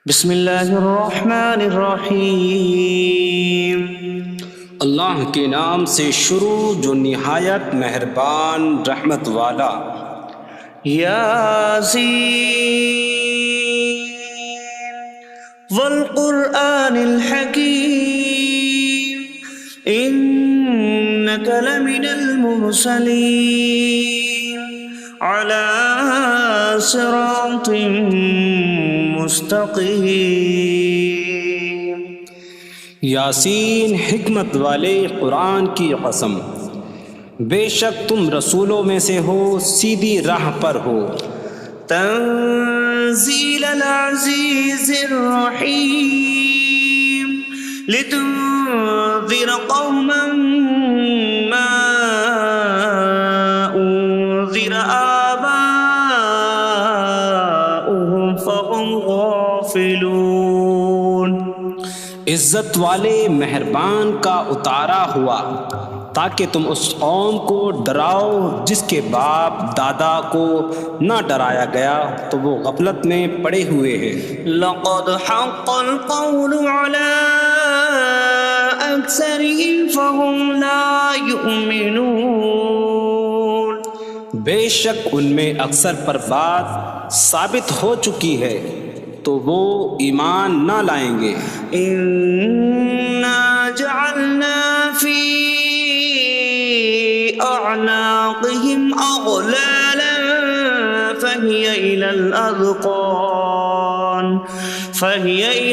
بسم اللہ الرحمن الرحیم۔ اللہ کے نام سے شروع جو نہایت مہربان رحمت والا۔ یاسین والقرآن الحکیم انک لمن المرسلین علی صراط مستقیم۔ یاسین حکمت والے قرآن کی قسم، بے شک تم رسولوں میں سے ہو، سیدھی راہ پر ہو۔ تنزیل العزیز الرحیم لتنذر قوما ما انذر آباؤهم فهم غافلون۔ عزت والے مہربان کا اتارا ہوا تاکہ تم اس قوم کو ڈراؤ جس کے باپ دادا کو نہ ڈرایا گیا تو وہ غفلت میں پڑے ہوئے ہیں۔ لقد حق القول على أكثرهم فهم لا يؤمنون۔ بے شک ان میں اکثر پر بات ثابت ہو چکی ہے تو وہ ایمان نہ لائیں گے۔ إنا جعلنا في أعناقهم أغلالا فهي إلى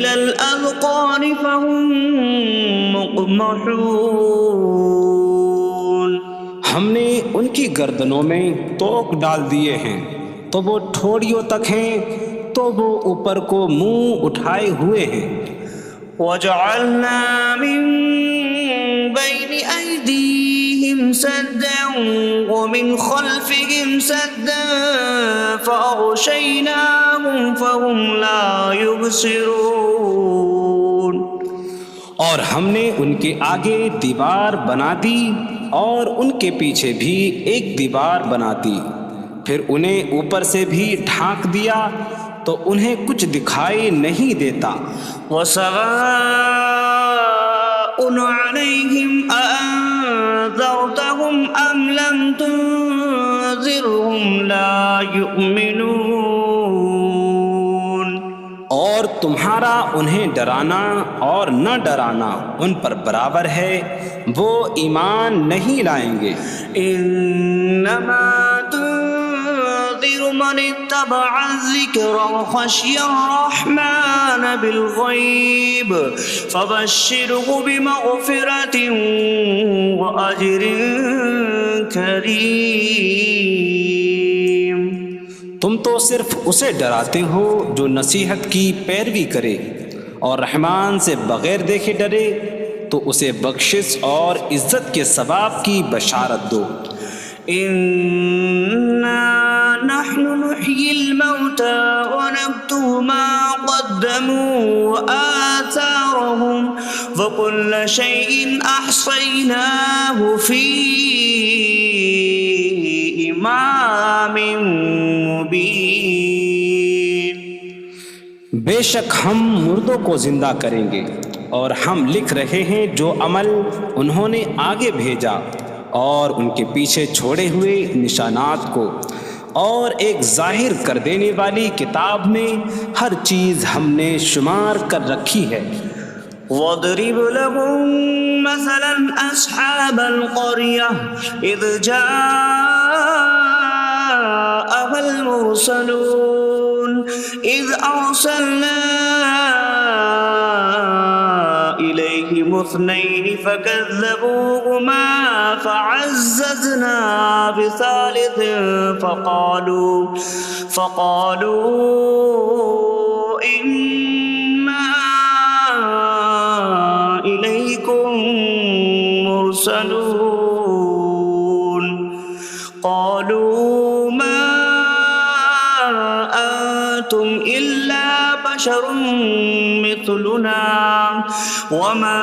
الأذقان فهم مقمحون۔ ہم نے ان کی گردنوں میں توق ڈال دیے ہیں تو وہ ٹھوڑیوں تک ہیں، تو وہ اوپر کو منہ اٹھائے ہوئے ہیں۔ وجعلنا من بين أيديهم سدا ومن خلفهم سدا فأغشيناهم فهم لا يبصرون۔ اور ہم نے ان کے آگے دیوار بنا دی اور ان کے پیچھے بھی ایک دیوار بنا دی، پھر انہیں اوپر سے بھی ڈھانک دیا تو انہیں کچھ دکھائی نہیں دیتا۔ وسواء عليهم أأنذرتهم أم لم تنذرهم لا يؤمنون۔ اور تمہارا انہیں ڈرانا اور نہ ڈرانا ان پر برابر ہے، وہ ایمان نہیں لائیں گے۔ انما تنذر من اتبع الذکر وخشی الرحمن بالغیب فبشره بمغفرة وأجر کریم۔ تم تو صرف اسے ڈراتے ہو جو نصیحت کی پیروی کرے اور رحمان سے بغیر دیکھے ڈرے، تو اسے بخشش اور عزت کے ثواب کی بشارت دو۔ انا نحن نحيي الموتى ونكتب ما قدموا وآثارهم وكل شيء أحصيناه في إمام مبين۔ بے شک ہم مردوں کو زندہ کریں گے اور ہم لکھ رہے ہیں جو عمل انہوں نے آگے بھیجا اور ان کے پیچھے چھوڑے ہوئے نشانات کو، اور ایک ظاہر کر دینے والی کتاب میں ہر چیز ہم نے شمار کر رکھی ہے۔ وَاضْرِبْ لَهُم مَّثَلًا أَصْحَابَ الْقَرْيَةِ إِذْ جَاءَهَا الْمُرْسَلُونَ إِذْ أَرْسَلْنَا إِلَيْهِمُ اثْنَيْنِ فَكَذَّبُوهُمَا فَعَزَّزْنَا بِثَالِثٍ فَقَالُوا إِنَّا إِلَيْكُمْ مُرْسَلُونَ۔ قَالُوا مَا أَنتُمْ إِلَّا بَشَرٌ مِثْلُنَا وَمَا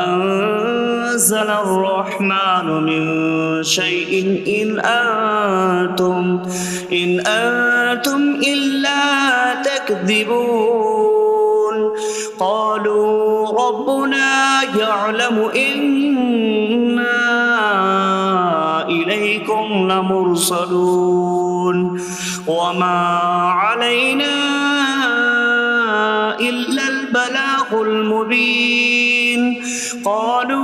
أَنتُمْ نزل الرحمن من شيء إن أنتم إلا تكذبون قالوا ربنا يعلم إنا إليكم لمرسلون وما علينا إلا البلاغ المبين قالوا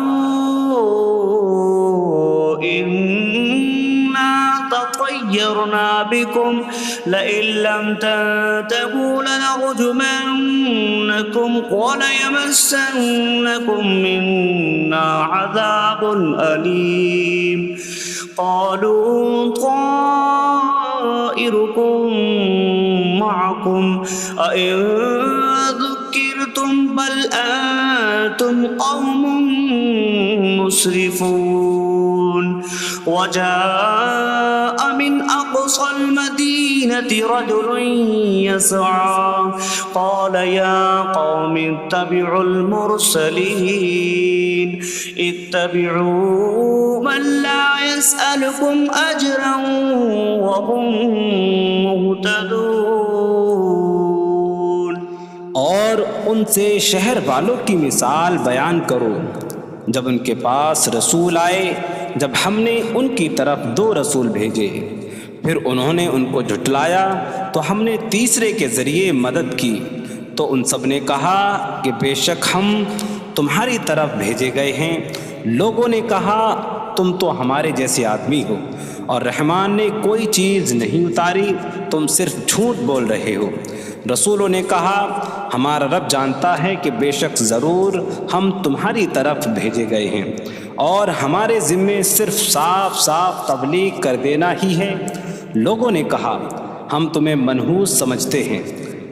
إنا تطيرنا بكم لئن لم تنتهوا لنرجمنكم وليمسنكم منا عذاب أليم قالوا طائركم معكم أئن ذكرتم بل أنتم قوم مسرفون وجاء من أقصى المدينة رجل يسعى قال يا قوم اتبعوا المرسلين اتبعوا من لا يسألكم أجرا وهم مهتدون اور ان سے شہر والوں کی مثال بیان کرو جب ان کے پاس رسول آئے جب ہم نے ان کی طرف 2 رسول بھیجے پھر انہوں نے ان کو جھٹلایا تو ہم نے تیسرے کے ذریعے مدد کی تو ان سب نے کہا کہ بے شک ہم تمہاری طرف بھیجے گئے ہیں لوگوں نے کہا تم تو ہمارے جیسے آدمی ہو اور رحمان نے کوئی چیز نہیں اتاری تم صرف جھوٹ بول رہے ہو رسولوں نے کہا ہمارا رب جانتا ہے کہ بے شک ضرور ہم تمہاری طرف بھیجے گئے ہیں اور ہمارے ذمے صرف صاف صاف تبلیغ کر دینا ہی ہے لوگوں نے کہا ہم تمہیں منحوس سمجھتے ہیں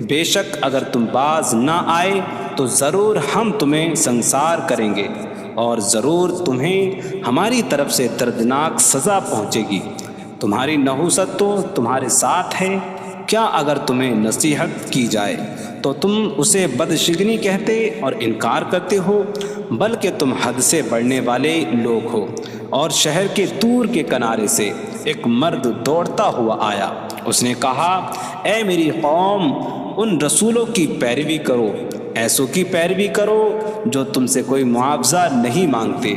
بے شک اگر تم باز نہ آئے تو ضرور ہم تمہیں سنسار کریں گے اور ضرور تمہیں ہماری طرف سے دردناک سزا پہنچے گی تمہاری نحوست تو تمہارے ساتھ ہے کیا اگر تمہیں نصیحت کی جائے تو تم اسے بدشگنی کہتے اور انکار کرتے ہو بلکہ تم حد سے بڑھنے والے لوگ ہو اور شہر کے دور کے کنارے سے ایک مرد دوڑتا ہوا آیا اس نے کہا اے میری قوم ان رسولوں کی پیروی کرو ایسوں کی پیروی کرو جو تم سے کوئی معاوضہ نہیں مانگتے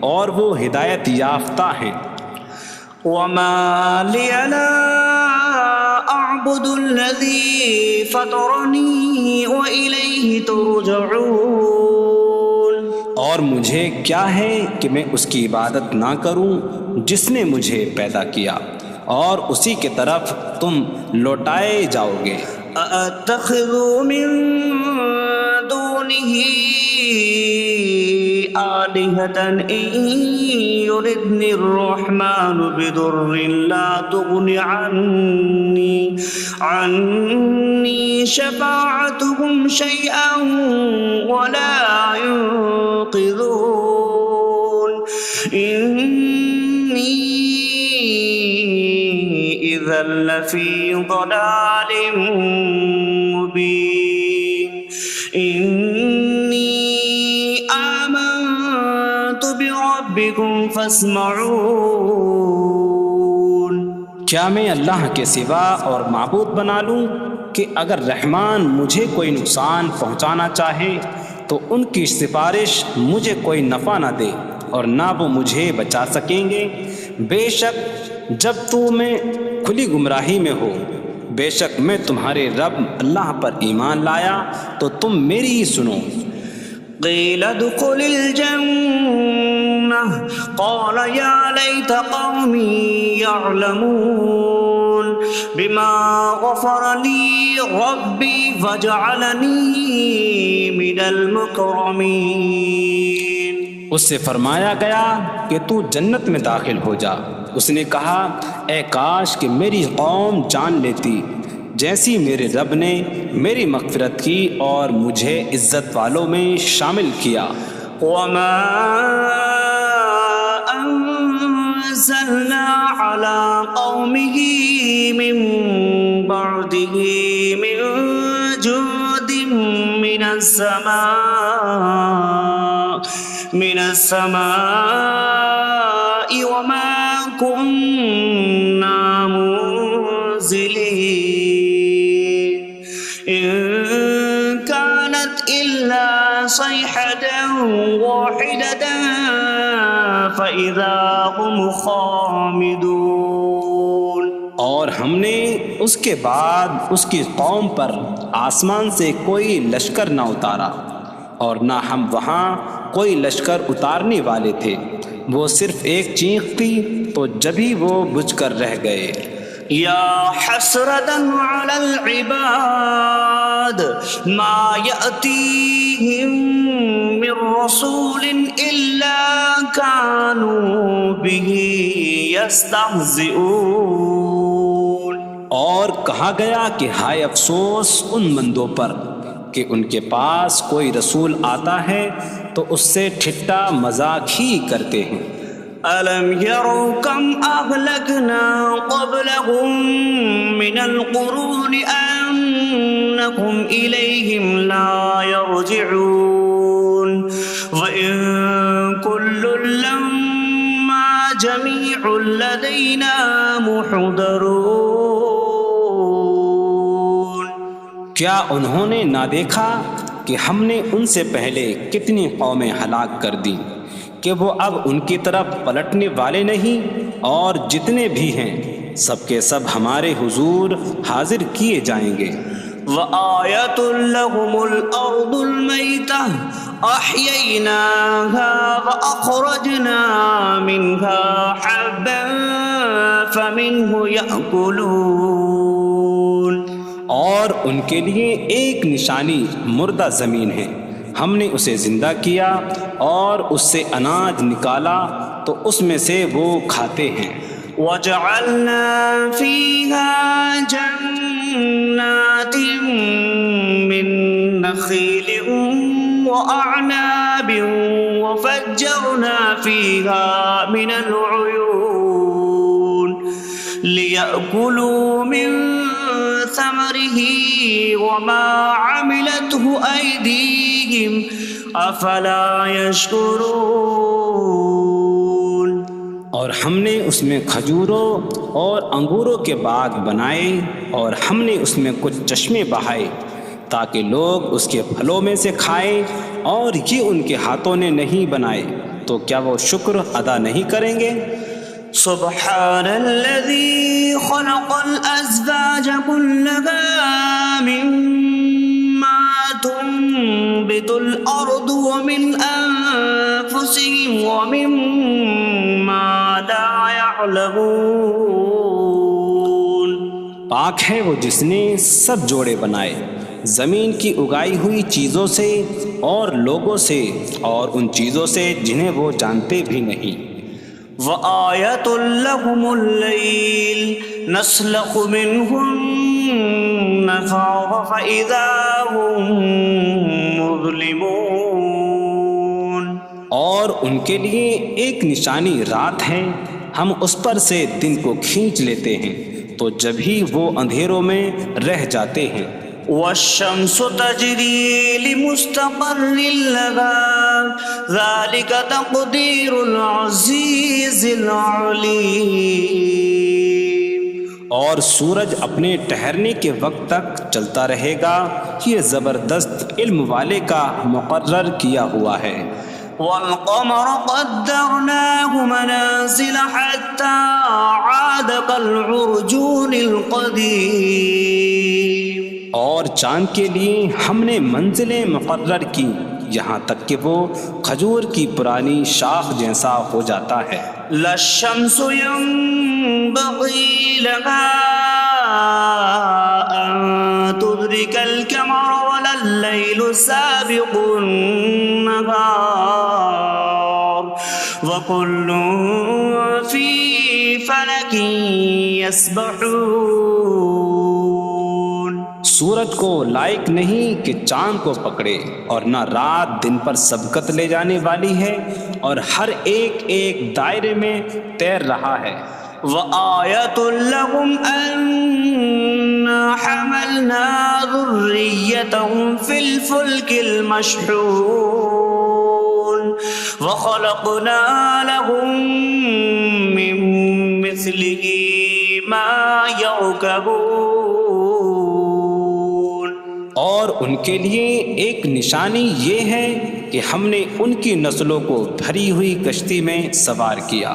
اور وہ ہدایت یافتہ ہیں وما لي لا أعبد الذي فطرني وإليه ترجعون اور مجھے کیا ہے کہ میں اس کی عبادت نہ کروں جس نے مجھے پیدا کیا اور اسی کی طرف تم لوٹائے جاؤ گے أأتخذ من دونه آلهة إن يردني الرحمن بضر لا تغن عني شفاعتهم شيئا ولا ينقذون إني إذا لفي ضلال مبين إني آمنت بربكم فاسمعون کیا میں اللہ کے سوا اور معبود بنا لوں کہ اگر رحمان مجھے کوئی نقصان پہنچانا چاہے تو ان کی سفارش مجھے کوئی نفع نہ دے اور نہ وہ مجھے بچا سکیں گے بے شک جب میں کھلی گمراہی میں ہو بے شک میں تمہارے رب اللہ پر ایمان لایا تو تم میری ہی سنو قيل ادخل الجنة قال يا ليت قومي يعلمون بما غفر لي ربي فجعلني من المكرمين اس سے فرمایا گیا کہ تو جنت میں داخل ہو جا اس نے کہا اے کاش کہ میری قوم جان لیتی جیسی میرے رب نے میری مغفرت کی اور مجھے عزت والوں میں شامل کیا وما أنزلنا على قومه من بعده من جود من السماء من السماء وما كنا منزلين إن كانت إلا صيحة واحدة فإذا هم خامدون۔ اور ہم نے اس کے بعد اس کی قوم پر آسمان سے کوئی لشکر نہ اتارا، اور نہ ہم وہاں کوئی لشکر اتارنے والے تھے، وہ صرف ایک چیخ تھی تو جبھی وہ بجھ کر رہ گئے۔ یا حسرة على العباد ما يأتيهم من رسول إلا كانوا به يستهزئون۔ اور کہا گیا کہ ہائے افسوس ان بندوں پر کہ ان کے پاس کوئی رسول آتا ہے تو اس سے ٹھٹا مذاق ہی کرتے ہیں۔ أَلَمْ يَرَوْا كَمْ أَهْلَكْنَا قَبْلَهُمْ مِنَ الْقُرُونِ أَنَّكُمْ إِلَيْهِمْ لَا يَرْجِعُونَ وَإِن كُلٌّ لَّمَّا جَمِيعٌ لَّدَيْنَا مُحْضَرُونَ۔ کیا انہوں نے نہ دیکھا کہ ہم نے ان سے پہلے کتنی قومیں ہلاک کر دیں کہ وہ اب ان کی طرف پلٹنے والے نہیں، اور جتنے بھی ہیں سب کے سب ہمارے حضور حاضر کیے جائیں گے۔ وَآيَةٌ لَّهُمُ الْأَرْضُ الْمَيْتَةُ أَحْيَيْنَاهَا وَأَخْرَجْنَا مِنْهَا حَبًّا فَمِنْهُ يَأْكُلُونَ۔ اور ان کے لیے ایک نشانی مردہ زمین ہے، ہم نے اسے زندہ کیا اور اس سے اناج نکالا تو اس میں سے وہ کھاتے ہیں۔ وَجَعَلْنَا فِيهَا جَنَّاتٍ مِّن نَّخِيلٍ وَأَعْنَابٍ وَفَجَّرْنَا فِيهَا مِنَ الْعُيُونِ لِيَأْكُلُوا مِن ثَمَرِهِ وَمَا عَمِلَتْهُ أَيْدِيهِمْ أَفَلَا يَشْكُرُونَ۔ اور ہم نے اس میں کھجوروں اور انگوروں کے باغ بنائے، اور ہم نے اس میں کچھ چشمے بہائے تاکہ لوگ اس کے پھلوں میں سے کھائیں، اور یہ ان کے ہاتھوں نے نہیں بنائے، تو کیا وہ شکر ادا نہیں کریں گے؟ سبحان الذي خلق الأزواج كلها مما تنبت الأرض ومن أنفسهم ومما لا يعلمون۔ پاک ہے وہ جس نے سب جوڑے بنائے زمین کی اگائی ہوئی چیزوں سے اور لوگوں سے اور ان چیزوں سے جنہیں وہ جانتے بھی نہیں۔ وَآيَةٌ لَّهُمُ اللَّيْلُ نَسْلَخُ مِنْهُ النَّهَارَ فَإِذَا هُم مُظْلِمُونَ۔ اور ان کے لیے ایک نشانی رات ہے، ہم اس پر سے دن کو کھینچ لیتے ہیں تو جبھی وہ اندھیروں میں رہ جاتے ہیں۔ وَالشَّمْسُ تَجْرِي لِمُسْتَقَرٍّ لَّهَا ذَلِكَ تَقْدِيرُ الْعَزِيزِ الْعَلِيمِ۔ اور سورج اپنے ٹھہرنے کے وقت تک چلتا رہے گا، یہ زبردست علم والے کا مقرر کیا ہوا ہے۔ وَالْقَمَرَ قَدَّرْنَاهُ مَنَازِلَ حَتَّى عَادَ كَالْعُرْجُونِ الْقَدِيمِ۔ اور چاند کے لیے ہم نے منزلیں مقرر کی یہاں تک کہ وہ کھجور کی پرانی شاخ جیسا ہو جاتا ہے۔ لا الشمس ينبغي لها أن تدرك القمر ولا الليل سابق النهار وكل في فلك يسبحون۔ سورج کو لائق نہیں کہ چاند کو پکڑے، اور نہ رات دن پر سبقت لے جانے والی ہے، اور ہر ایک ایک دائرے میں تیر رہا ہے۔ وَآيَةٌ لَّهُمْ أَنَّا حَمَلْنَا ذُرِّيَّتَهُمْ فِي الْفُلْكِ الْمَشْحُونِ۔ وخلقنا لهم من مثله ما يركبون. اور ان کے لیے ایک نشانی یہ ہے کہ ہم نے ان کی نسلوں کو بھری ہوئی کشتی میں سوار کیا،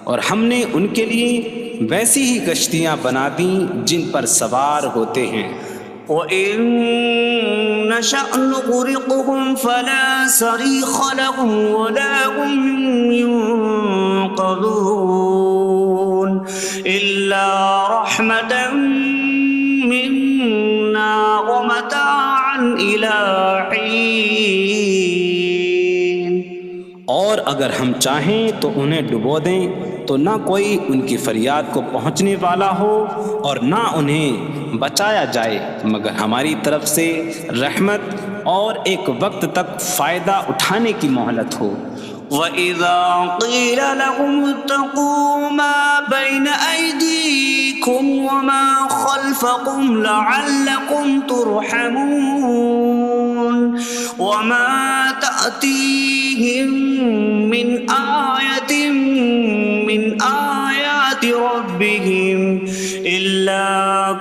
اور ہم نے ان کے لیے ویسی ہی کشتیاں بنا دیں جن پر سوار ہوتے ہیں. وَإِن نَّشَأْ نُغْرِقْهُمْ فَلَا صَرِيخَ لَهُمْ وَلَا هُمْ يُنقَذُونَ إِلَّا رَحْمَةً مِّنَّا وَمَتَاعًا إِلَىٰ حِينٍ. اور اگر ہم چاہیں تو انہیں ڈبو دیں تو نہ کوئی ان کی فریاد کو پہنچنے والا ہو اور نہ انہیں بچایا جائے مگر ہماری طرف سے رحمت اور ایک وقت تک فائدہ اٹھانے کی مہلت ہو. وَإِذَا قِيلَ لَهُمُ اتَّقُوا مَا بَيْنَ أَيْدِيكُمْ وَمَا خَلْفَكُمْ لَعَلَّكُمْ تُرْحَمُونَ وَمَا تَأْتِيهِم مِّنْ آيَةٍ مِّنْ آيَاتِ رَبِّهِمْ إِلَّا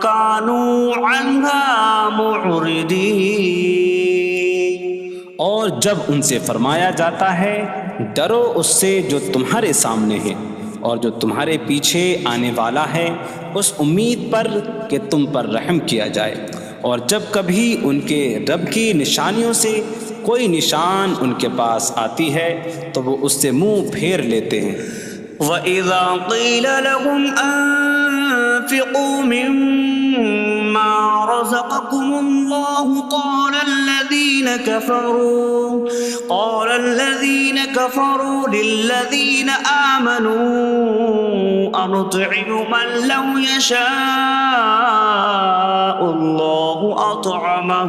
كَانُوا عَنْهَا مُعْرِضِينَ. اور جب ان سے فرمایا جاتا ہے ڈرو اس سے جو تمہارے سامنے ہے اور جو تمہارے پیچھے آنے والا ہے، اس امید پر کہ تم پر رحم کیا جائے، اور جب کبھی ان کے رب کی نشانیوں سے کوئی نشان ان کے پاس آتی ہے تو وہ اس سے منہ پھیر لیتے ہیں. وَإِذَا قِيلَ لَهُمْ أَنفِقُوا مِمَّا رَزَقَكُمُ اللَّهُ قَالَ الَّذِينَ كَفَرُوا لِلَّذِينَ آمَنُوا أَنُطْعِمُ مَن لَّوْ يَشَاءُ اللَّهُ أَطْعَمَهُ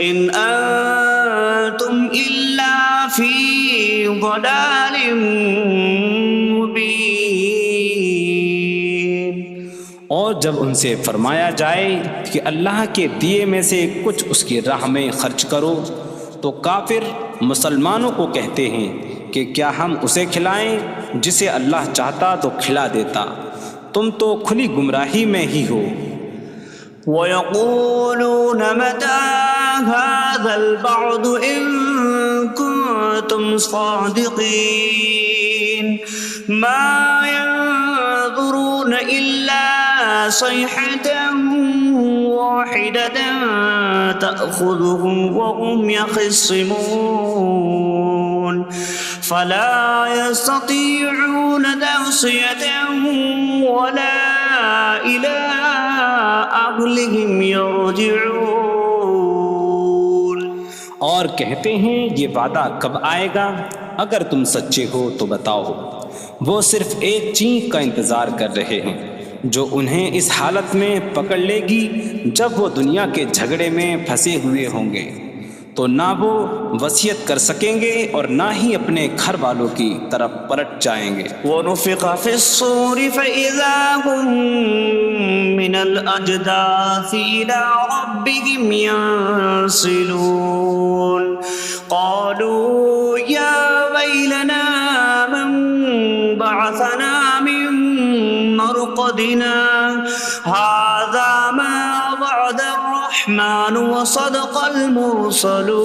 إِنْ أَنتُمْ إِلَّا فِي ضَلَالٍ مبین. اور جب ان سے فرمایا جائے کہ اللہ کے دیے میں سے کچھ اس کی راہ میں خرچ کرو تو کافر مسلمانوں کو کہتے ہیں کہ کیا ہم اسے کھلائیں جسے اللہ چاہتا تو کھلا دیتا، تم تو کھلی گمراہی میں ہی ہو. وَيَقُولُونَ مَتَىٰ هَٰذَا الْوَعْدُ إِن كُنتُمْ صَادِقِينَ مَا يَنظُرُونَ إِلَّا صَيْحَةً وَاحِدَةً تَأْخُذُهُمْ وَهُمْ يَخِصِّمُونَ فَلَا يَسْتَطِيعُونَ تَوْصِيَةً وَلَا إِلَىٰ أَهْلِهِمْ يَرْجِعُونَ. اور کہتے ہیں یہ وعدہ کب آئے گا؟ اگر تم سچے ہو تو بتاؤ. وہ صرف ایک چینک کا انتظار کر رہے ہیں جو انہیں اس حالت میں پکڑ لے گی جب وہ دنیا کے جھگڑے میں پھنسے ہوئے ہوں گے، تو نہ وہ وصیت کر سکیں گے اور نہ ہی اپنے گھر والوں کی طرف پلٹ جائیں گے. وَنُفِخَ فِي الصُّورِ فَإِذَا هُم مِّنَ الْأَجْدَاثِ إِلَىٰ رَبِّهِمْ يَنسِلُونَ قَالُوا يَا وَيْلَنَا مَن بَعَثَنَا مِن مَّرْقَدِنَا هَٰذَا مَا وَعَدَ الرَّحْمَٰنُ وَصَدَقَ الْمُرْسَلُونَ.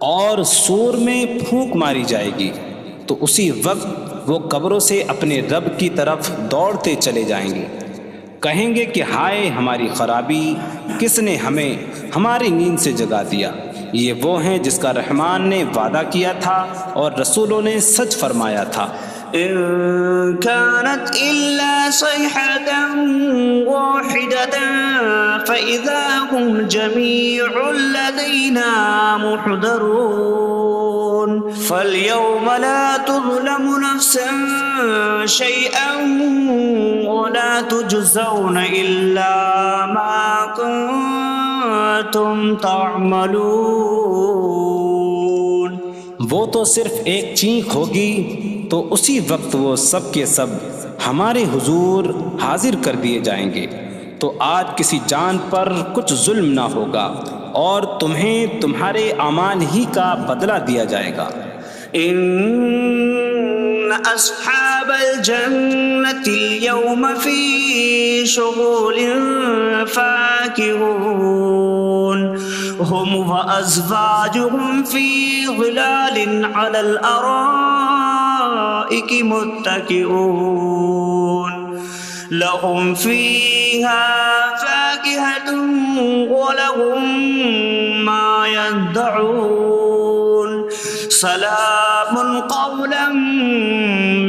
اور سور میں پھونک ماری جائے گی تو اسی وقت وہ قبروں سے اپنے رب کی طرف دوڑتے چلے جائیں گے، کہیں گے کہ ہائے ہماری خرابی، کس نے ہمیں ہماری نیند سے جگا دیا. یہ وہ ہیں جس کا رحمان نے وعدہ کیا تھا اور رسولوں نے سچ فرمایا تھا. إن كانت إلا صيحة واحدة فإذا هم جميع لدينا محضرون فاليوم لا تظلم نفس شيئا ولا تجزون إلا ما كنتم تعملون. وہ تو صرف ایک چینک ہوگی تو اسی وقت وہ سب کے سب ہمارے حضور حاضر کر دیے جائیں گے، تو آج کسی جان پر کچھ ظلم نہ ہوگا اور تمہیں تمہارے اعمال ہی کا بدلہ دیا جائے گا۔ إن أصحاب الجنة اليوم في شغل فاكهون هم وأزواجهم في ظلال على الأرائك متكئون لهم فيها فاكهة ولهم ما يدعون سلام قولا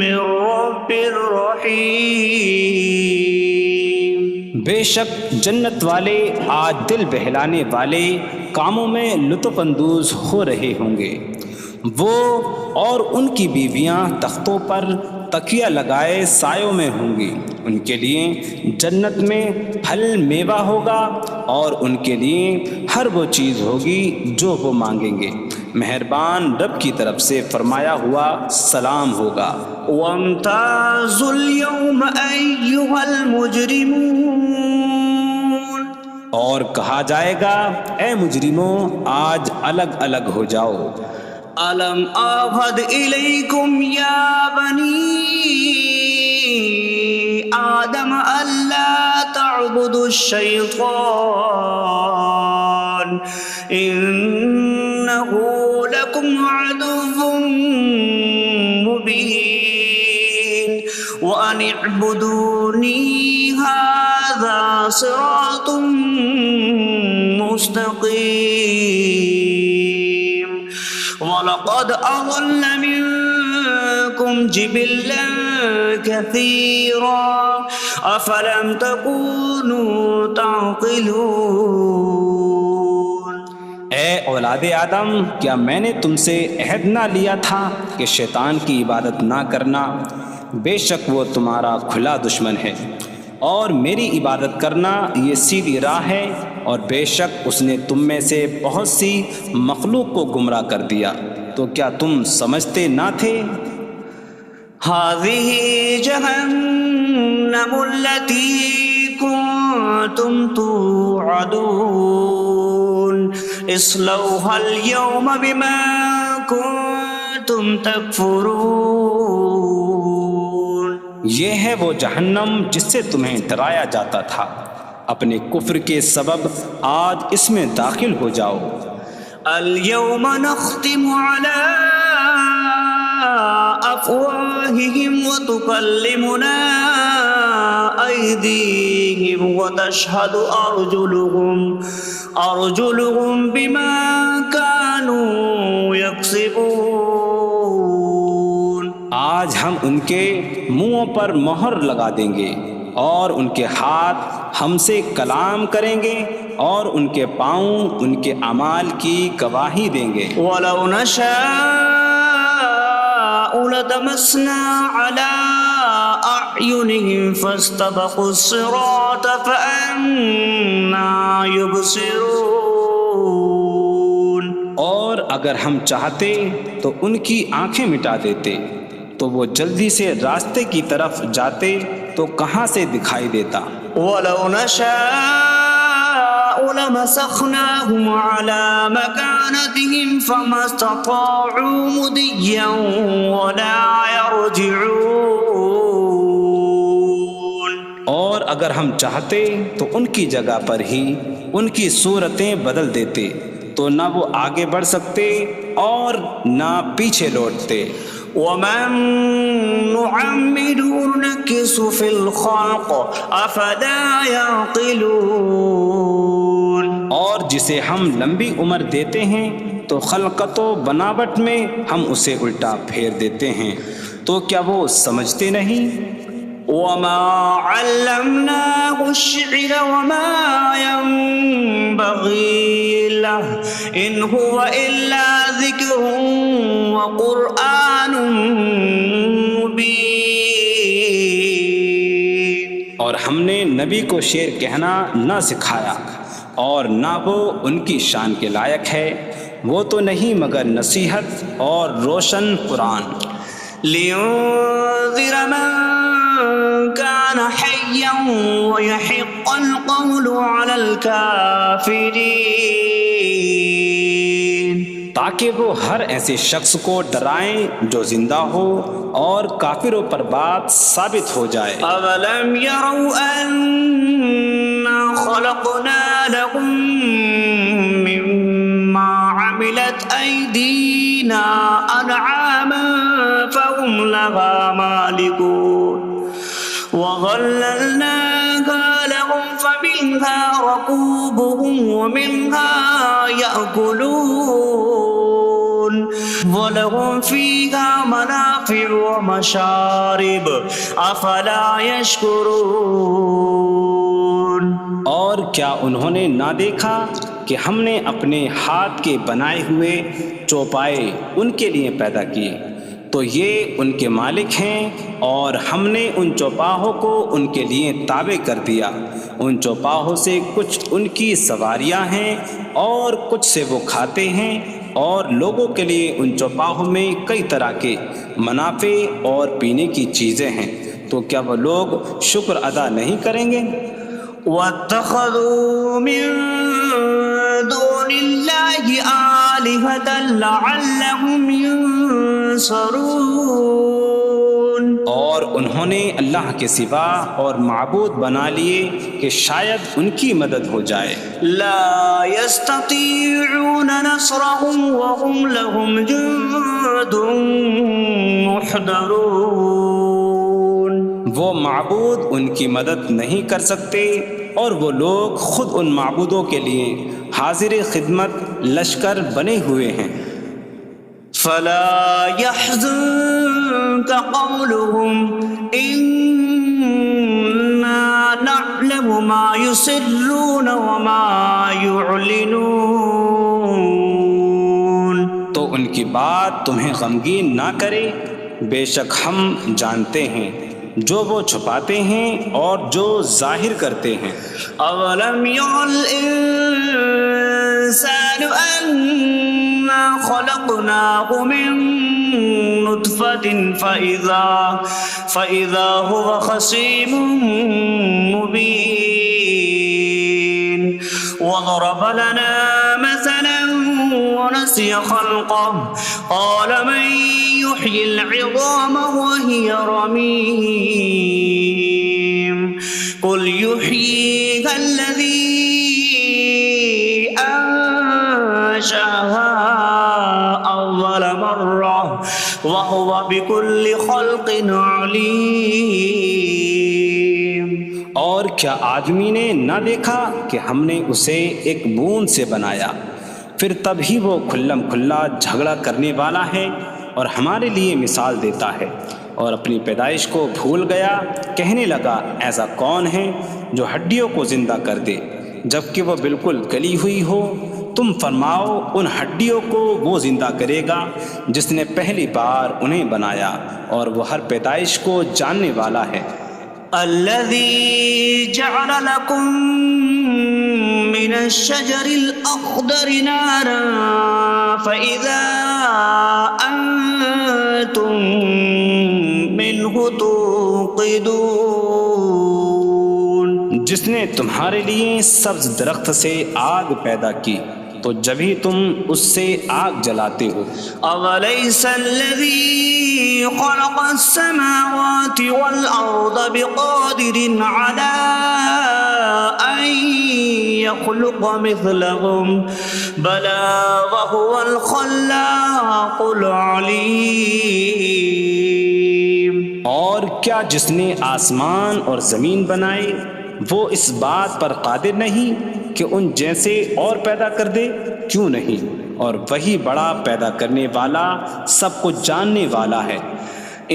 من رب رحیم۔ بے شک جنت والے آج دل بہلانے والے کاموں میں لطف اندوز ہو رہے ہوں گے۔ وہ اور ان کی بیویاں تختوں پر تکیہ لگائے سایوں میں ہوں گی۔ ان کے لیے جنت میں پھل میوہ ہوگا اور ان کے لیے ہر وہ چیز ہوگی جو وہ مانگیں گے۔ مہربان رب کی طرف سے فرمایا ہوا سلام ہوگا۔ وامتازوا اليوم أيها المجرمون، اور کہا جائے گا اے مجرموں آج الگ الگ ہو جاؤ۔ ألم أعهد إليكم يا بني آدم ألا تعبدوا الشيطان إنه لكم عدو مبين وأن اعبدوني هذا صراط مستقيم وَلَقَدْ أَضَلَّ مِنكُمْ جِبِلًّا كَثِيرًا أَفَلَمْ تَكُونُوا تَعْقِلُونَ۔ اے اولاد آدم، کیا میں نے تم سے عہد نہ لیا تھا کہ شیطان کی عبادت نہ کرنا؟ بے شک وہ تمہارا کھلا دشمن ہے، اور میری عبادت کرنا یہ سیدھی راہ ہے، اور بے شک اس نے تم میں سے بہت سی مخلوق کو گمراہ کر دیا، تو کیا تم سمجھتے نہ تھے؟ هذه جهنم التي كنتم توعدون اصلوها اليوم بما كنتم تكفرون۔ یہ ہے وہ جہنم جس سے تمہیں ڈرایا جاتا تھا، اپنے کفر کے سبب آج اس میں داخل ہو جاؤ۔ اليوم نختم على أفواههم وتكلمنا أيديهم وتشهد أرجلهم بما كانوا يكسبون۔ آج ہم ان کے منہوں پر مہر لگا دیں گے، اور ان کے ہاتھ ہم سے کلام کریں گے، اور ان کے پاؤں ان کے اعمال کی گواہی دیں گے۔ وَلَوْ نَشَاءُ لَطَمَسْنَا عَلَىٰ أَعْيُنِهِمْ فَاسْتَبَقُوا الصِّرَاطَ فَأَنَّىٰ يُبْصِرُونَ۔ اور اگر ہم چاہتے تو ان کی آنکھیں مٹا دیتے، تو وہ جلدی سے راستے کی طرف جاتے تو کہاں سے دکھائی دیتا۔ وَلَوْ نَشَاءُ لَمَسَخْنَاهُمْ عَلَىٰ مَكَانَتِهِمْ فَمَا اسْتَطَاعُوا مُضِيًّا وَلَا يَرْجِعُونَ۔ اور اگر ہم چاہتے تو ان کی جگہ پر ہی ان کی صورتیں بدل دیتے، تو نہ وہ آگے بڑھ سکتے اور نہ پیچھے لوٹتے۔ وَمَن نُّعَمِّرْهُ نُنَكِّسْهُ فِي الْخَلْقِ أَفَلَا يَعْقِلُونَ۔ اور جسے ہم لمبی عمر دیتے ہیں تو خلقت و بناوٹ میں ہم اسے الٹا پھیر دیتے ہیں، تو کیا وہ سمجھتے نہیں؟ وَمَا عَلَّمْنَاهُ الشِّعْرَ وَمَا يَنبَغِي لَهُ إِنْ هُوَ إِلَّا ذِكْرٌ وَقُرْآنٌ مُبِينٌ۔ اور ہم نے نبی کو شعر کہنا نہ سکھایا، اور نہ وہ ان کی شان کے لائق ہے، وہ تو نہیں مگر نصیحت اور روشن قرآن۔ لِيُنذِرَ مَن كَانَ حَيًّا حيا ويحق القول على الكافرين تاکہ وہ ہر ایسے شخص کو ڈرائیں جو زندہ ہو اور کافروں پر بات ثابت ہو جائے۔ أولم يروا أنا خلقنا لهم مما عملت أيدينا أنعاما فهم لها مالكون وظللناها لهم فمنها ركوبهم ومنها يأكلون وَلَهُمْ فِيهَا مَنَافِعُ وَمَشَارِبُ أَفَلَا يَشْكُرُونَ۔ اور کیا انہوں نے نہ دیکھا کہ ہم نے اپنے ہاتھ کے بنائے ہوئے چوپائے ان کے لیے پیدا کیے، تو یہ ان کے مالک ہیں، اور ہم نے ان چوپاہوں کو ان کے لیے تابع کر دیا۔ ان چوپاہوں سے کچھ ان کی سواریاں ہیں اور کچھ سے وہ کھاتے ہیں، اور لوگوں کے لیے ان چوپاہوں میں کئی طرح کے منافع اور پینے کی چیزیں ہیں، تو کیا وہ لوگ شکر ادا نہیں کریں گے؟ وَاتَّخَذُوا مِن دُونِ اللَّهِ آلِهَةً لَعَلَّهُمْ يُنصَرُونَ۔ اور انہوں نے اللہ کے سوا اور معبود بنا لیے کہ شاید ان کی مدد ہو جائے۔ لا يستطيعون نصرهم وهم لهم جند محضرون۔ وہ معبود ان کی مدد نہیں کر سکتے، اور وہ لوگ خود ان معبودوں کے لیے حاضر خدمت لشکر بنے ہوئے ہیں۔ فلا يحزنك قولهم إنا نعلم ما يسرون وما يعلنون۔ تو ان کی بات تمہیں غمگین نہ کرے، بے شک ہم جانتے ہیں جو وہ چھپاتے ہیں اور جو ظاہر کرتے ہیں۔ اولم ير الانسان انا خلقناه من نطفة فإذا هو خصيم مبين وضرب لنا مثلا ونسي خلقه قال من يحيي العظام وهي رميم قل يحييها الذي أنشأها أول مرة وهو بكل خلق عليم۔ اور کیا آدمی نے نہ دیکھا کہ ہم نے اسے ایک بوند سے بنایا، پھر تب ہی وہ کھلم کھلا جھگڑا کرنے والا ہے اور ہمارے لیے مثال دیتا ہے، اور اپنی پیدائش کو بھول گیا، کہنے لگا ایسا کون ہے جو ہڈیوں کو زندہ کر دے جبکہ وہ بالکل گلی ہوئی ہو؟ تم فرماؤ ان ہڈیوں کو وہ زندہ کرے گا جس نے پہلی بار انہیں بنایا، اور وہ ہر پیدائش کو جاننے والا ہے۔ الذي جعل لكم من الشجر الأخضر نارا فإذا أنتم منه توقدون۔ جس نے تمہارے لیے سبز درخت سے آگ پیدا کی تو جبھی تم اس سے آگ جلاتے ہو۔ أَوَلَيْسَ الَّذِي خَلَقَ السَّمَاوَاتِ وَالْأَرْضَ بِقَادِرٍ عَلَىٰ أَن يَخْلُقَ مِثْلَهُم بَلَىٰ وَهُوَ الْخَلَّاقُ الْعَلِيمُ۔ اور کیا جس نے آسمان اور زمین بنائے وہ اس بات پر قادر نہیں کہ ان جیسے اور پیدا کر دے؟ کیوں نہیں، اور وہی بڑا پیدا کرنے والا سب کچھ جاننے والا ہے۔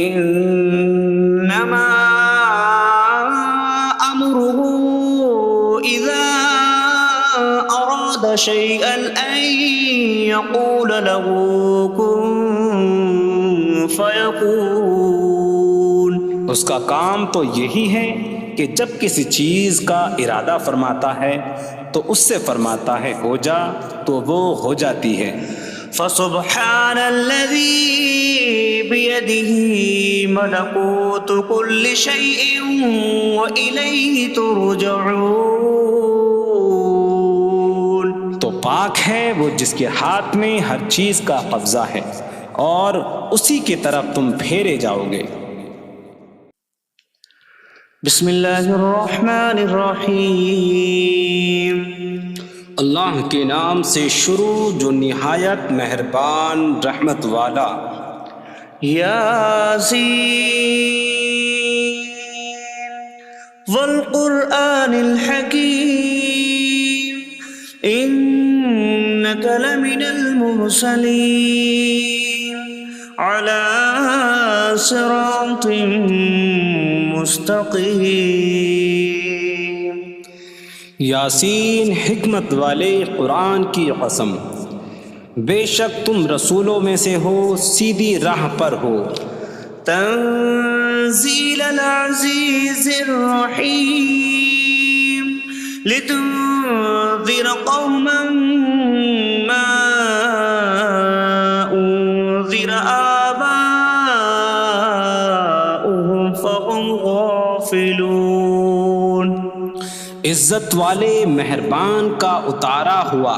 انما امره اذا اراد شيئا ان يقول له كن فيكون۔ اس کا کام تو یہی ہے کہ جب کسی چیز کا ارادہ فرماتا ہے تو اس سے فرماتا ہے ہو جا، تو وہ ہو جاتی ہے۔ فسبحان الذي بيده ملكوت كل شيء وإليه ترجعون. تو پاک ہے وہ جس کے ہاتھ میں ہر چیز کا قبضہ ہے اور اسی کی طرف تم پھیرے جاؤ گے. بسم اللہ الرحمن الرحیم. اللہ کے نام سے شروع جو نہایت مہربان رحمت والا. یاسین والقرآن الحکیم انک لمن المرسلین علی صراط مستقیم. یاسین حکمت والے قرآن کی قسم، بے شک تم رسولوں میں سے ہو، سیدھی راہ پر ہو. تنزیل العزیز الرحیم لتنذر قوما ما انذر آباؤهم فهم غافلون. عزت والے مہربان کا اتارا ہوا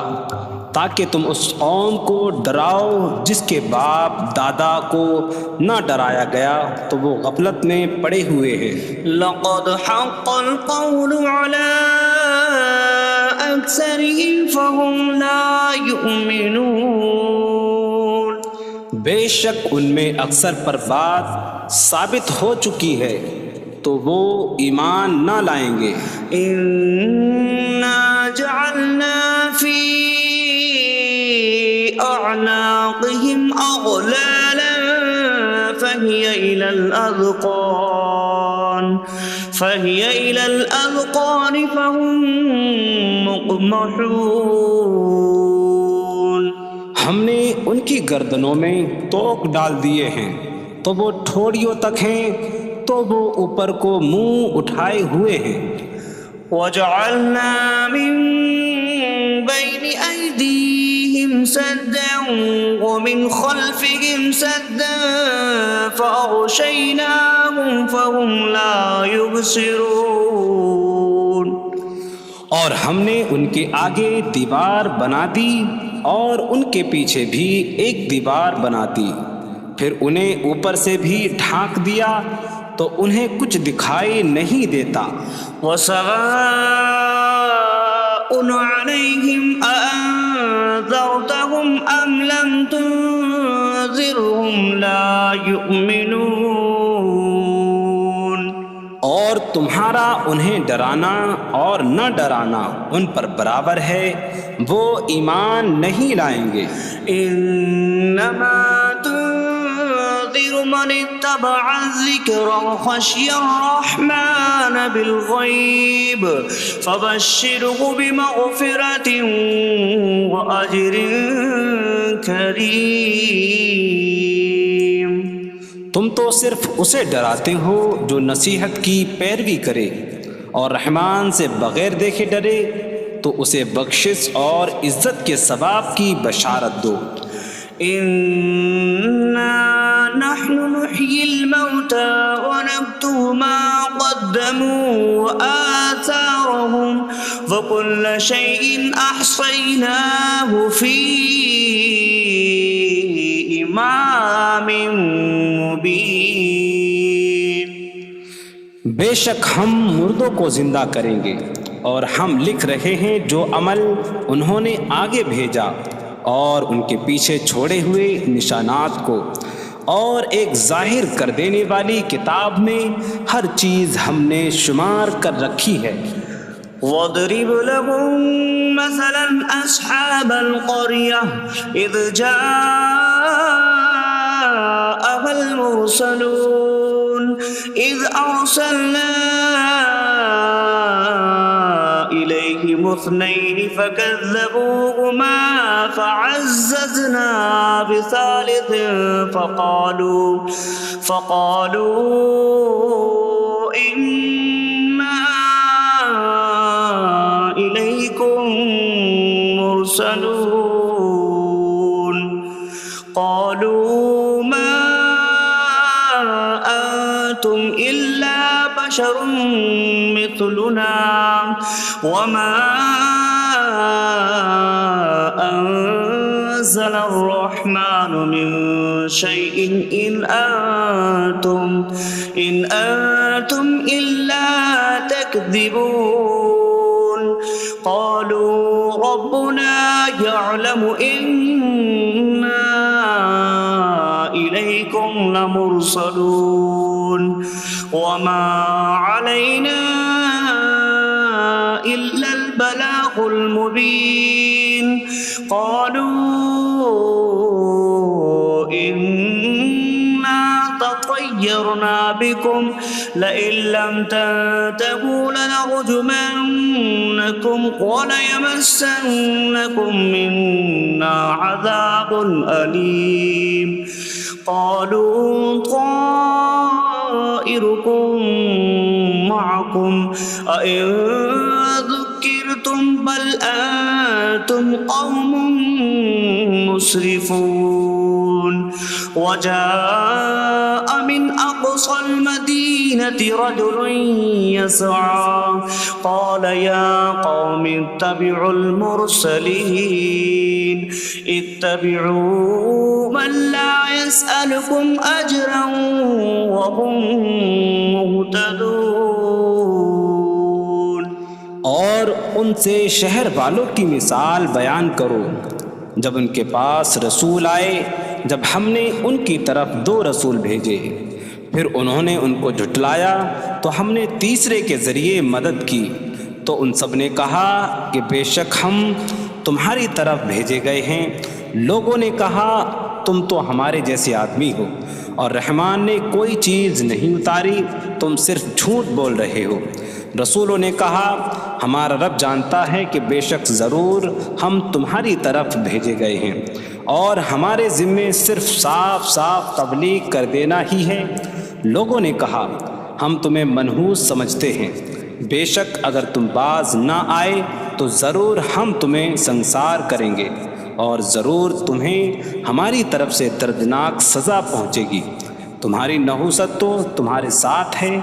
تاکہ تم اس قوم کو ڈراؤ جس کے باپ دادا کو نہ ڈرایا گیا تو وہ غفلت میں پڑے ہوئے ہیں. لقد حق القول على أكثرهم فهم لا يؤمنون. بے شک ان میں اکثر پر بات ثابت ہو چکی ہے تو وہ ایمان نہ لائیں گے. إنا جعلنا في أعناقهم أغلالا فهي إلى الأذقان فهم مقمحون. ہم نے ان کی گردنوں میں توق ڈال دیے ہیں تو وہ ٹھوڑیوں تک ہیں تو وہ اوپر کو منہ اٹھائے ہوئے ہیں. وجعلنا من بين أيديهم سدا ومن خلفهم سدا فأغشيناهم فهم لا يبصرون. اور ہم نے ان کے آگے دیوار بنا دی اور ان کے پیچھے بھی ایک دیوار بنا دی، پھر انہیں اوپر سے بھی ڈھانک دیا تو انہیں کچھ دکھائی نہیں دیتا. وسواء عليهم أأنذرتهم أم لم تنذرهم لا يؤمنون. اور تمہارا انہیں ڈرانا اور نہ ڈرانا ان پر برابر ہے، وہ ایمان نہیں لائیں گے. انما تنذر من اتبع الذکر وخشی الرحمن بالغیب فبشره بمغفرة وأجر کریم. تم تو صرف اسے ڈراتے ہو جو نصیحت کی پیروی کرے اور رحمان سے بغیر دیکھے ڈرے تو اسے بخشش اور عزت کے ثواب کی بشارت دو. انا نحن نحيي الموتى ونكتب ما قدموا وآثارهم وكل شيء أحصيناه في إمام مبين. بے شک ہم مردوں کو زندہ کریں گے اور ہم لکھ رہے ہیں جو عمل انہوں نے آگے بھیجا اور ان کے پیچھے چھوڑے ہوئے نشانات کو، اور ایک ظاہر کر دینے والی کتاب میں ہر چیز ہم نے شمار کر رکھی ہے. وَاضْرِبْ لَهُم مَّثَلًا أَصْحَابَ الْقَرْيَةِ إِذْ جَاءَهَا الْمُرْسَلُونَ إِذْ أَرْسَلْنَا إِلَيْهِمُ اثْنَيْنِ فَكَذَّبُوهُمَا فَعَزَّزْنَا بِثَالِثٍ فَقَالُوا إِنَّا إِلَيْكُمْ مُرْسَلُونَ. بشر مثلنا وما أنزل الرحمن من شيء إن أنتم إلا تكذبون قالوا ربنا يعلم إنا إليكم لمرسلون وما علينا إلا البلاغ المبين قالوا إنا تطيرنا بكم لئن لم تنتهوا لنرجمنكم وليمسنكم منا عذاب أليم قالوا طائركم معكم أئن ذكرتم بل أنتم قوم مسرفون وجاء من أقصى المدينة رجل يسعى قال يا قوم اتبعوا المرسلين اتبعوا من لا يسألكم أجرا وهم مهتدون. اور ان سے شہر والوں کی مثال بیان کرو جب ان کے پاس رسول آئے، جب ہم نے ان کی طرف 2 رسول بھیجے، پھر انہوں نے ان کو جھٹلایا تو ہم نے تیسرے کے ذریعے مدد کی، تو ان سب نے کہا کہ بے شک ہم تمہاری طرف بھیجے گئے ہیں۔ لوگوں نے کہا تم تو ہمارے جیسے آدمی ہو اور رحمان نے کوئی چیز نہیں اتاری، تم صرف جھوٹ بول رہے ہو۔ رسولوں نے کہا ہمارا رب جانتا ہے کہ بے شک ضرور ہم تمہاری طرف بھیجے گئے ہیں اور ہمارے ذمے صرف صاف صاف تبلیغ کر دینا ہی ہے۔ لوگوں نے کہا ہم تمہیں منحوس سمجھتے ہیں، بے شک اگر تم باز نہ آئے تو ضرور ہم تمہیں سنسار کریں گے اور ضرور تمہیں ہماری طرف سے دردناک سزا پہنچے گی۔ تمہاری نحوست تو تمہارے ساتھ ہے،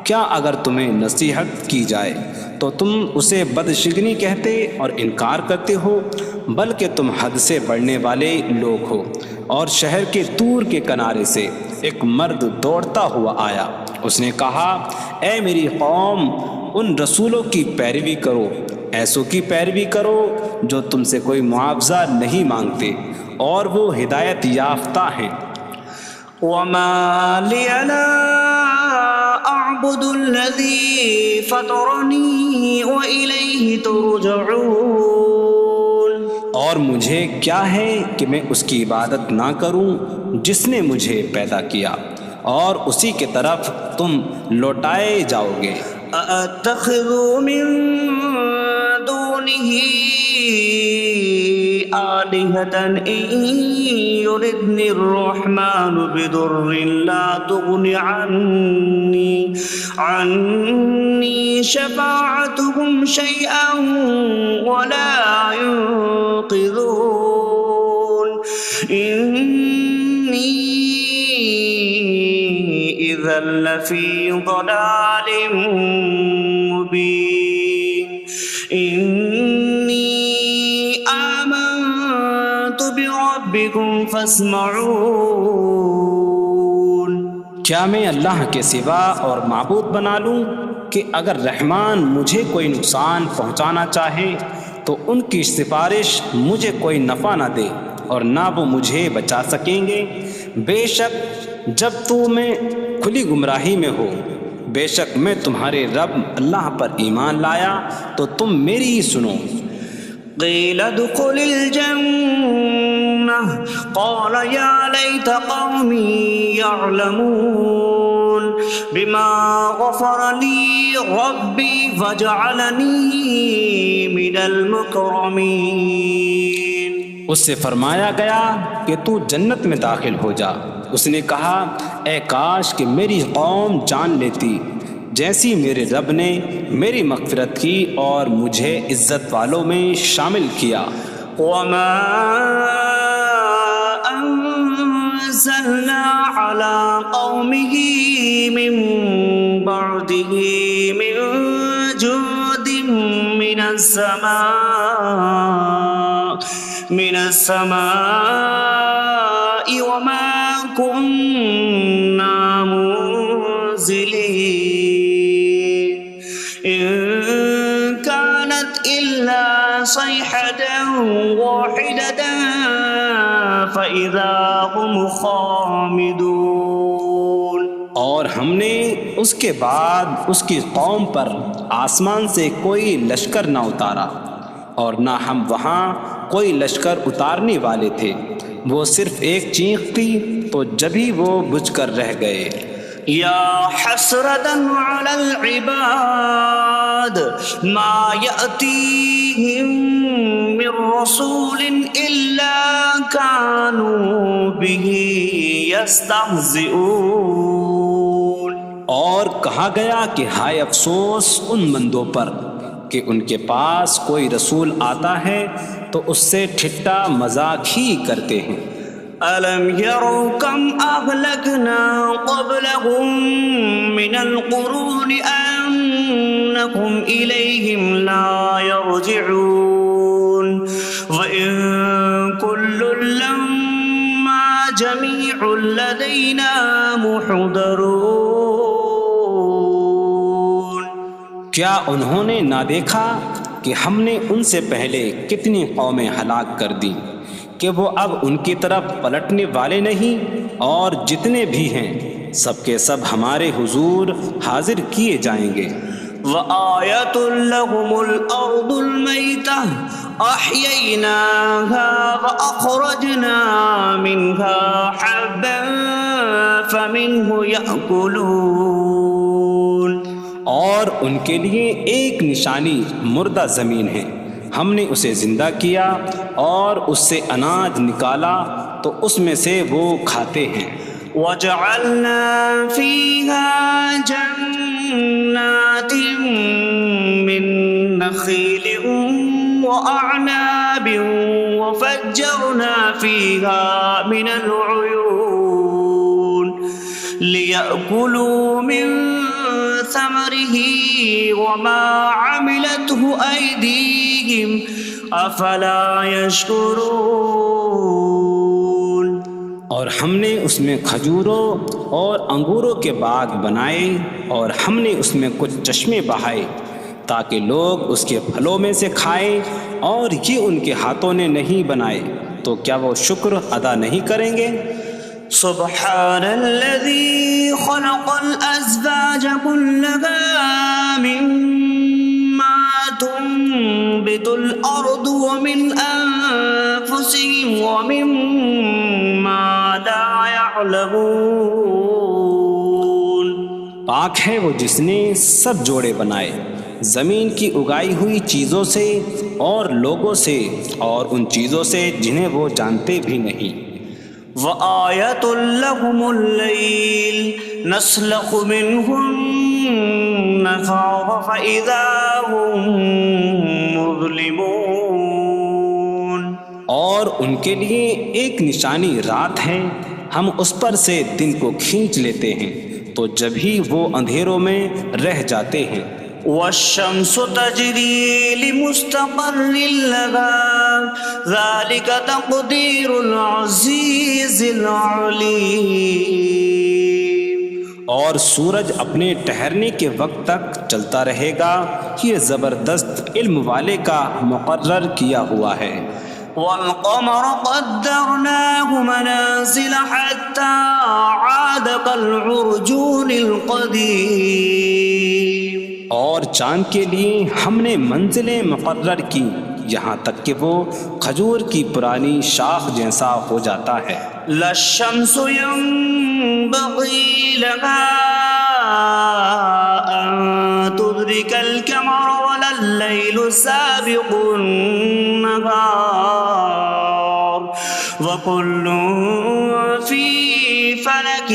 کیا اگر تمہیں نصیحت کی جائے تو تم اسے بدشگنی کہتے اور انکار کرتے ہو؟ بلکہ تم حد سے بڑھنے والے لوگ ہو۔ اور شہر کے دور کے کنارے سے ایک مرد دوڑتا ہوا آیا، اس نے کہا اے میری قوم، ان رسولوں کی پیروی کرو، ایسوں کی پیروی کرو جو تم سے کوئی معاوضہ نہیں مانگتے اور وہ ہدایت یافتہ ہیں۔ وما لي لا أعبد الذي فطرني وإليه ترجعون، اور مجھے کیا ہے کہ میں اس کی عبادت نہ کروں جس نے مجھے پیدا کیا اور اسی کی طرف تم لوٹائے جاؤ گے۔ أأتخذ من دونه آلهة إن يردني الرحمن بضر لا تغن عني شفاعتهم شيئا ولا ينقذون إني إذا لفي ضلال مبين إني آمنت بربكم فاسمعون۔ کیا میں اللہ کے سوا اور معبود بنا لوں کہ اگر رحمان مجھے کوئی نقصان پہنچانا چاہے تو ان کی سفارش مجھے کوئی نفع نہ دے اور نہ وہ مجھے بچا سکیں گے؟ بے شک جب میں کھلی گمراہی میں ہو، بے شک میں تمہارے رب اللہ پر ایمان لایا تو تم میری ہی سنو۔ قیل ادخل الجنہ قال یا لیت قومی یعلمون بما غفر لی ربی وجعلنی من المکرمین۔ اس سے فرمایا گیا کہ تو جنت میں داخل ہو جا۔ اس نے کہا اے کاش کہ میری قوم جان لیتی جیسی میرے رب نے میری مغفرت کی اور مجھے عزت والوں میں شامل کیا۔ وما انزلنا على قومه من بعد برحمته من جود من السماء وما كنا منزلين إن كانت إلا صيحة واحدة فإذا هم خامدون۔ اور ہم نے اس کے بعد اس کی قوم پر آسمان سے کوئی لشکر نہ اتارا، اور نہ ہم وہاں کوئی لشکر اتارنے والے تھے، وہ صرف ایک چیخ تھی تو جبھی وہ بجھ کر رہ گئے۔ یا حسرة على العباد ما يأتيهم من رسول إلا كانوا به يستهزئون۔ اور کہا گیا کہ ہائے افسوس ان بندوں پر کہ ان کے پاس کوئی رسول آتا ہے تو اس سے ٹھٹا مذاق ہی کرتے ہیں۔ أَلَمْ يَرَوْا كَمْ أَهْلَكْنَا قَبْلَهُمْ مِنَ الْقُرُونِ أَنَّكُمْ إِلَيْهِمْ لَا يَرْجِعُونَ وَإِن كُلٌّ لَّمَّا جَمِيعٌ لَّدَيْنَا مُحْضَرُونَ۔ کیا انہوں نے نہ دیکھا کہ ہم نے ان سے پہلے کتنی قومیں ہلاک کر دیں کہ وہ اب ان کی طرف پلٹنے والے نہیں، اور جتنے بھی ہیں سب کے سب ہمارے حضور حاضر کیے جائیں گے۔ وَآيَةٌ لَّهُمُ الْأَرْضُ الْمَيْتَةُ أَحْيَيْنَاهَا وَأَخْرَجْنَا مِنْهَا حَبًّا فَمِنْهُ يَأْكُلُونَ۔ اور ان کے لیے ایک نشانی مردہ زمین ہے، ہم نے اسے زندہ کیا اور اس سے اناج نکالا تو اس میں سے وہ کھاتے ہیں۔ وَجَعَلْنَا فِيهَا جَنَّاتٍ مِّن نَّخِيلٍ وَأَعْنَابٍ وَفَجَّرْنَا فِيهَا مِنَ الْعُيُونِ لِيَأْكُلُوا مِن ثَمَرِهِ وَمَا عَمِلَتْهُ أَيْدِيهِمْ أَفَلَا يَشْكُرُونَ۔ اور ہم نے اس میں کھجوروں اور انگوروں کے باغ بنائے، اور ہم نے اس میں کچھ چشمے بہائے تاکہ لوگ اس کے پھلوں میں سے کھائیں، اور یہ ان کے ہاتھوں نے نہیں بنائے، تو کیا وہ شکر ادا نہیں کریں گے؟ سبحان الذي خلق الأزواج كلها مما تنبت الأرض ومن أنفسهم ومما لا يعلمون۔ پاک ہے وہ جس نے سب جوڑے بنائے زمین کی اگائی ہوئی چیزوں سے اور لوگوں سے، اور ان چیزوں سے جنہیں وہ جانتے بھی نہیں۔ وَآيَةٌ لَّهُمُ اللَّيْلُ نَسْلَخُ مِنْهُ النَّهَارَ فَإِذَا هُم مُظْلِمُونَ۔ اور ان کے لیے ایک نشانی رات ہے، ہم اس پر سے دن کو کھینچ لیتے ہیں تو جب ہی وہ اندھیروں میں رہ جاتے ہیں۔ وَالشَّمْسُ تَجْرِي لِمُسْتَقَرٍّ لَّهَا ذَلِكَ تَقْدِيرُ الْعَزِيزِ الْعَلِيمِ۔ اور سورج اپنے ٹھہرنے کے وقت تک چلتا رہے گا، یہ زبردست علم والے کا مقرر کیا ہوا ہے۔ وَالْقَمَرَ قَدَّرْنَاهُ مَنَازِلَ حَتَّى عَادَ كَالْعُرْجُونِ الْقَدِيمِ۔ اور چاند کے لیے ہم نے منزلیں مقرر کی یہاں تک کہ وہ کھجور کی پرانی شاخ جیسا ہو جاتا ہے۔ لا الشمس ينبغي لها أن تدرك القمر ولا الليل سابق النهار وكل في فلك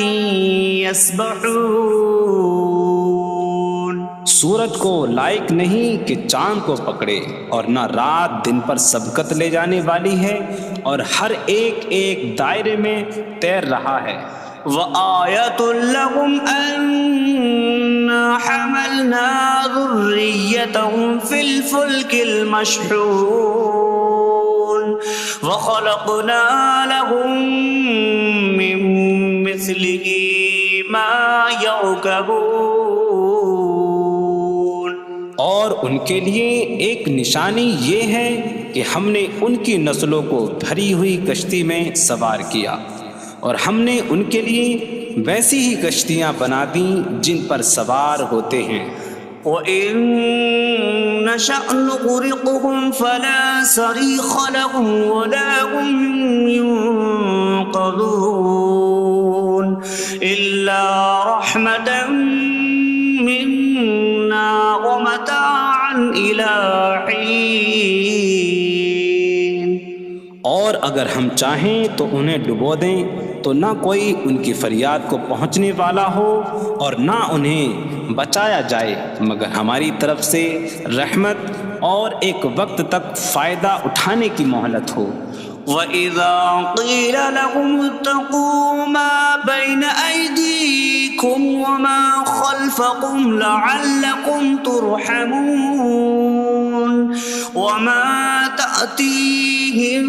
يسبحون۔ سورج کو لائق نہیں کہ چاند کو پکڑے، اور نہ رات دن پر سبقت لے جانے والی ہے، اور ہر ایک ایک دائرے میں تیر رہا ہے۔ وَآيَةٌ لَّهُمْ أَنَّا حملنا ذريتهم في الفلك المشحون وخلقنا لهم من مثله ما يركبون۔ اور ان کے لیے ایک نشانی یہ ہے کہ ہم نے ان کی نسلوں کو بھری ہوئی کشتی میں سوار کیا، اور ہم نے ان کے لیے ویسی ہی کشتیاں بنا دیں جن پر سوار ہوتے ہیں۔ وَإِن نَّشَأْ نُغْرِقْهُمْ فَلَا صَرِيخَ لَهُمْ وَلَا هُمْ يُنقَذُونَ إِلَّا رَحْمَةً مِّنَّا وَمَتَاعًا إِلَىٰ حِينٍ۔ اور اگر ہم چاہیں تو انہیں ڈبو دیں تو نہ کوئی ان کی فریاد کو پہنچنے والا ہو اور نہ انہیں بچایا جائے مگر ہماری طرف سے رحمت اور ایک وقت تک فائدہ اٹھانے کی مہلت ہو۔ وَإِذَا قِيلَ لَهُمُ اتَّقُوا مَا بَيْنَ أَيْدِيكُمْ وَمَا خَلْفَكُمْ لَعَلَّكُمْ تُرْحَمُونَ وَمَا تَأْتِيهِم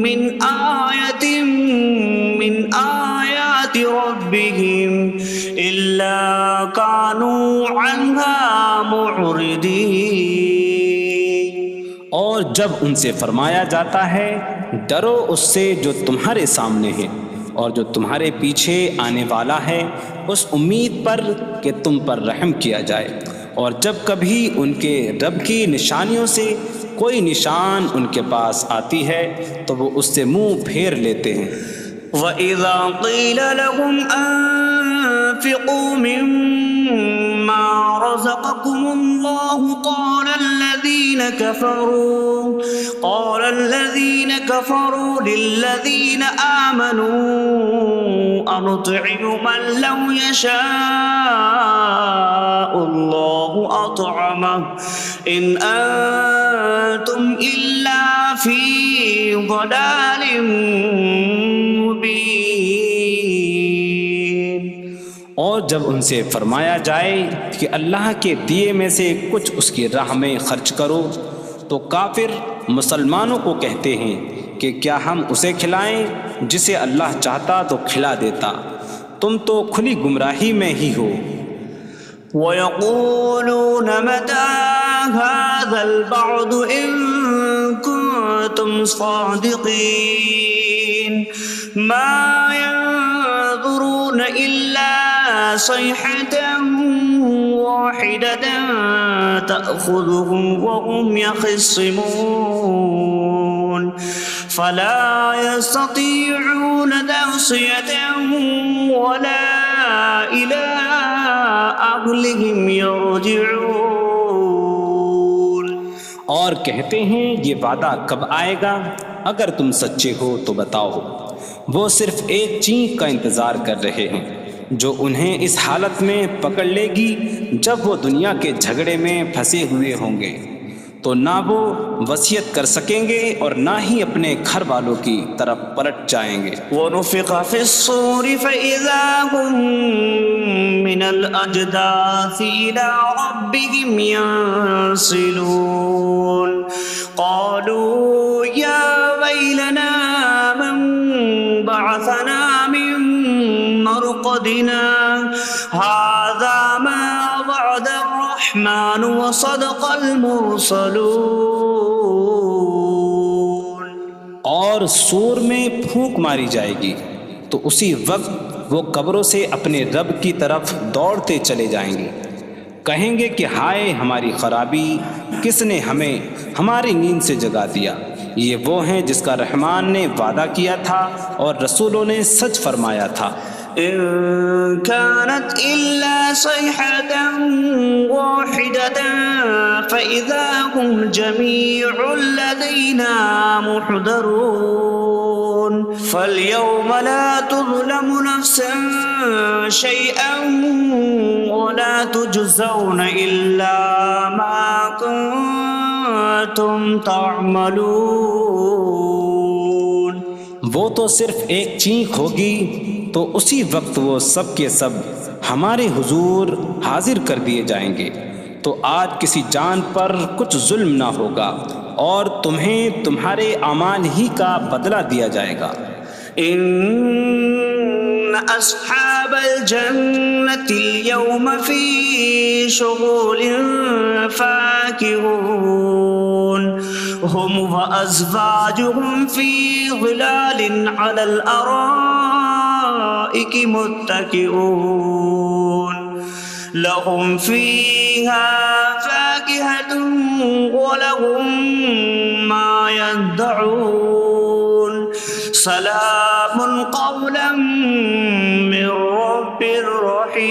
مِّنْ آيَةٍ مِّنْ آيَاتِ رَبِّهِمْ إِلَّا كَانُوا عَنْهَا مُعْرِضِينَ۔ اور جب ان سے فرمایا جاتا ہے ڈرو اس سے جو تمہارے سامنے ہے اور جو تمہارے پیچھے آنے والا ہے، اس امید پر کہ تم پر رحم کیا جائے، اور جب کبھی ان کے رب کی نشانیوں سے کوئی نشان ان کے پاس آتی ہے تو وہ اس سے منہ پھیر لیتے ہیں۔ وَإِذَا قِيلَ لَهُمْ أَنفِقُوا مِمَّا رَزَقَكُمُ اللَّهُ قَالَ الَّذِينَ كَفَرُوا لِلَّذِينَ آمَنُوا أَنُطْعِمُ مَن لَّوْ يَشَاءُ اللَّهُ أَطْعَمَهُ إِنْ أَنتُمْ إِلَّا فِي ضَلَالٍ مُّبِينٍ۔ اور جب ان سے فرمایا جائے کہ اللہ کے دیے میں سے کچھ اس کی راہ میں خرچ کرو تو کافر مسلمانوں کو کہتے ہیں کہ کیا ہم اسے کھلائیں جسے اللہ چاہتا تو کھلا دیتا، تم تو کھلی گمراہی میں ہی ہو۔ وَيَقُولُونَ مَتَىٰ هَٰذَا الْوَعْدُ إِن كُنتُمْ صَادِقِينَ مَا يَنظُرُونَ إِلَّا صَيْحَةً وَاحِدَةً تَأْخُذُهُمْ وَهُمْ يَخِصِّمُونَ فَلَا يَسْتَطِيعُونَ تَوْصِيَةً وَلَا إِلَىٰ أَهْلِهِمْ يَرْجِعُونَ۔ اور کہتے ہیں یہ وعدہ کب آئے گا؟ اگر تم سچے ہو تو بتاؤ۔ وہ صرف ایک چینخ کا انتظار کر رہے ہیں جو انہیں اس حالت میں پکڑ لے گی جب وہ دنیا کے جھگڑے میں پھنسے ہوئے ہوں گے، تو نہ وہ وصیت کر سکیں گے اور نہ ہی اپنے گھر والوں کی طرف پلٹ جائیں گے۔ وَنُفِخَ فِي الصُّورِ فَإِذَا هُم مِّنَ الْأَجْدَاثِ إِلَىٰ رَبِّهِمْ يَنسِلُونَ قَالُوا يَا وَيْلَنَا مَن بَعَثَنَا مِن مَّرْقَدِنَا هَٰذَا مَا وَعَدَ الرَّحْمَٰنُ وَصَدَقَ الْمُرْسَلُونَ۔ اور سور میں پھونک ماری جائے گی تو اسی وقت وہ قبروں سے اپنے رب کی طرف دوڑتے چلے جائیں گے، کہیں گے کہ ہائے ہماری خرابی، کس نے ہمیں ہماری نیند سے جگا دیا۔ یہ وہ ہیں جس کا رحمان نے وعدہ کیا تھا اور رسولوں نے سچ فرمایا تھا۔ إن كانت إلا صيحة واحدة فإذا هم جميع لدينا محضرون فاليوم لا تظلم نفس شيئا ولا تجزون إلا ما كنتم تعملون۔ وہ تو صرف ایک چینخ ہوگی تو اسی وقت وہ سب کے سب ہمارے حضور حاضر کر دیے جائیں گے تو آج کسی جان پر کچھ ظلم نہ ہوگا اور تمہیں تمہارے اعمال ہی کا بدلہ دیا جائے گا۔ إن أصحاب الجنة اليوم في شغل فاكهون هم وأزواجهم في ظلال على الأرائك متكئون لهم فيها فاكهة ولهم ما يدعون سلام قولا من رب رحیم۔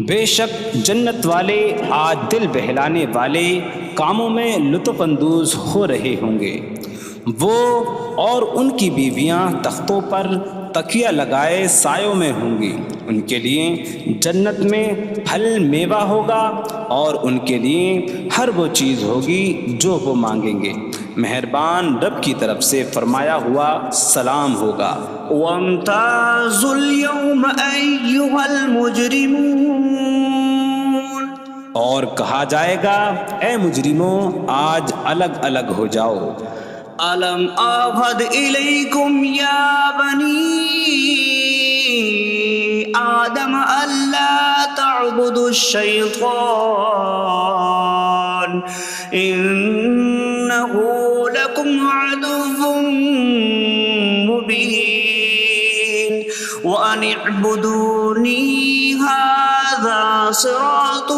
بے شک جنت والے آج دل بہلانے والے کاموں میں لطف اندوز ہو رہے ہوں گے۔ وہ اور ان کی بیویاں تختوں پر تکیہ لگائے سایوں میں ہوں گی۔ ان کے لیے جنت میں پھل میوہ ہوگا اور ان کے لیے ہر وہ چیز ہوگی جو وہ مانگیں گے۔ مہربان رب کی طرف سے فرمایا ہوا سلام ہوگا۔ وامتازوا اليوم أيها المجرمون، اور کہا جائے گا اے مجرموں آج الگ الگ ہو جاؤ۔ ألم أعهد إليكم يا بني آدم ألا تعبدوا الشيطان إنه لكم عدو مبين وأن اعبدوني هذا صراط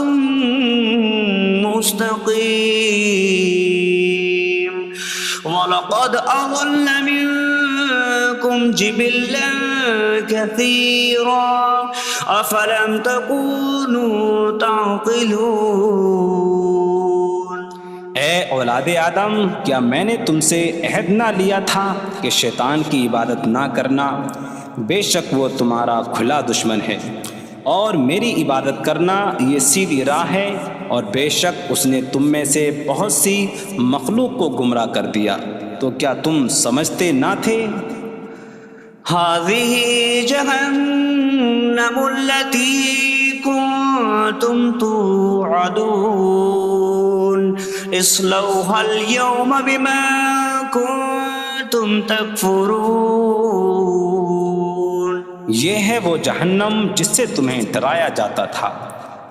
مستقيم وَلَقَدْ أَضَلَّ مِنكُمْ جِبِلًّا كَثِيرًا أَفَلَمْ تَكُونُوا تَعْقِلُونَ۔ اے اولاد آدم، کیا میں نے تم سے عہد نہ لیا تھا کہ شیطان کی عبادت نہ کرنا؟ بے شک وہ تمہارا کھلا دشمن ہے، اور میری عبادت کرنا یہ سیدھی راہ ہے، اور بے شک اس نے تم میں سے بہت سی مخلوق کو گمراہ کر دیا، تو کیا تم سمجھتے نہ تھے؟ هذه جهنم التي كنتم توعدون اصلوها اليوم بما كنتم تكفرون۔ یہ ہے وہ جہنم جس سے تمہیں ڈرایا جاتا تھا،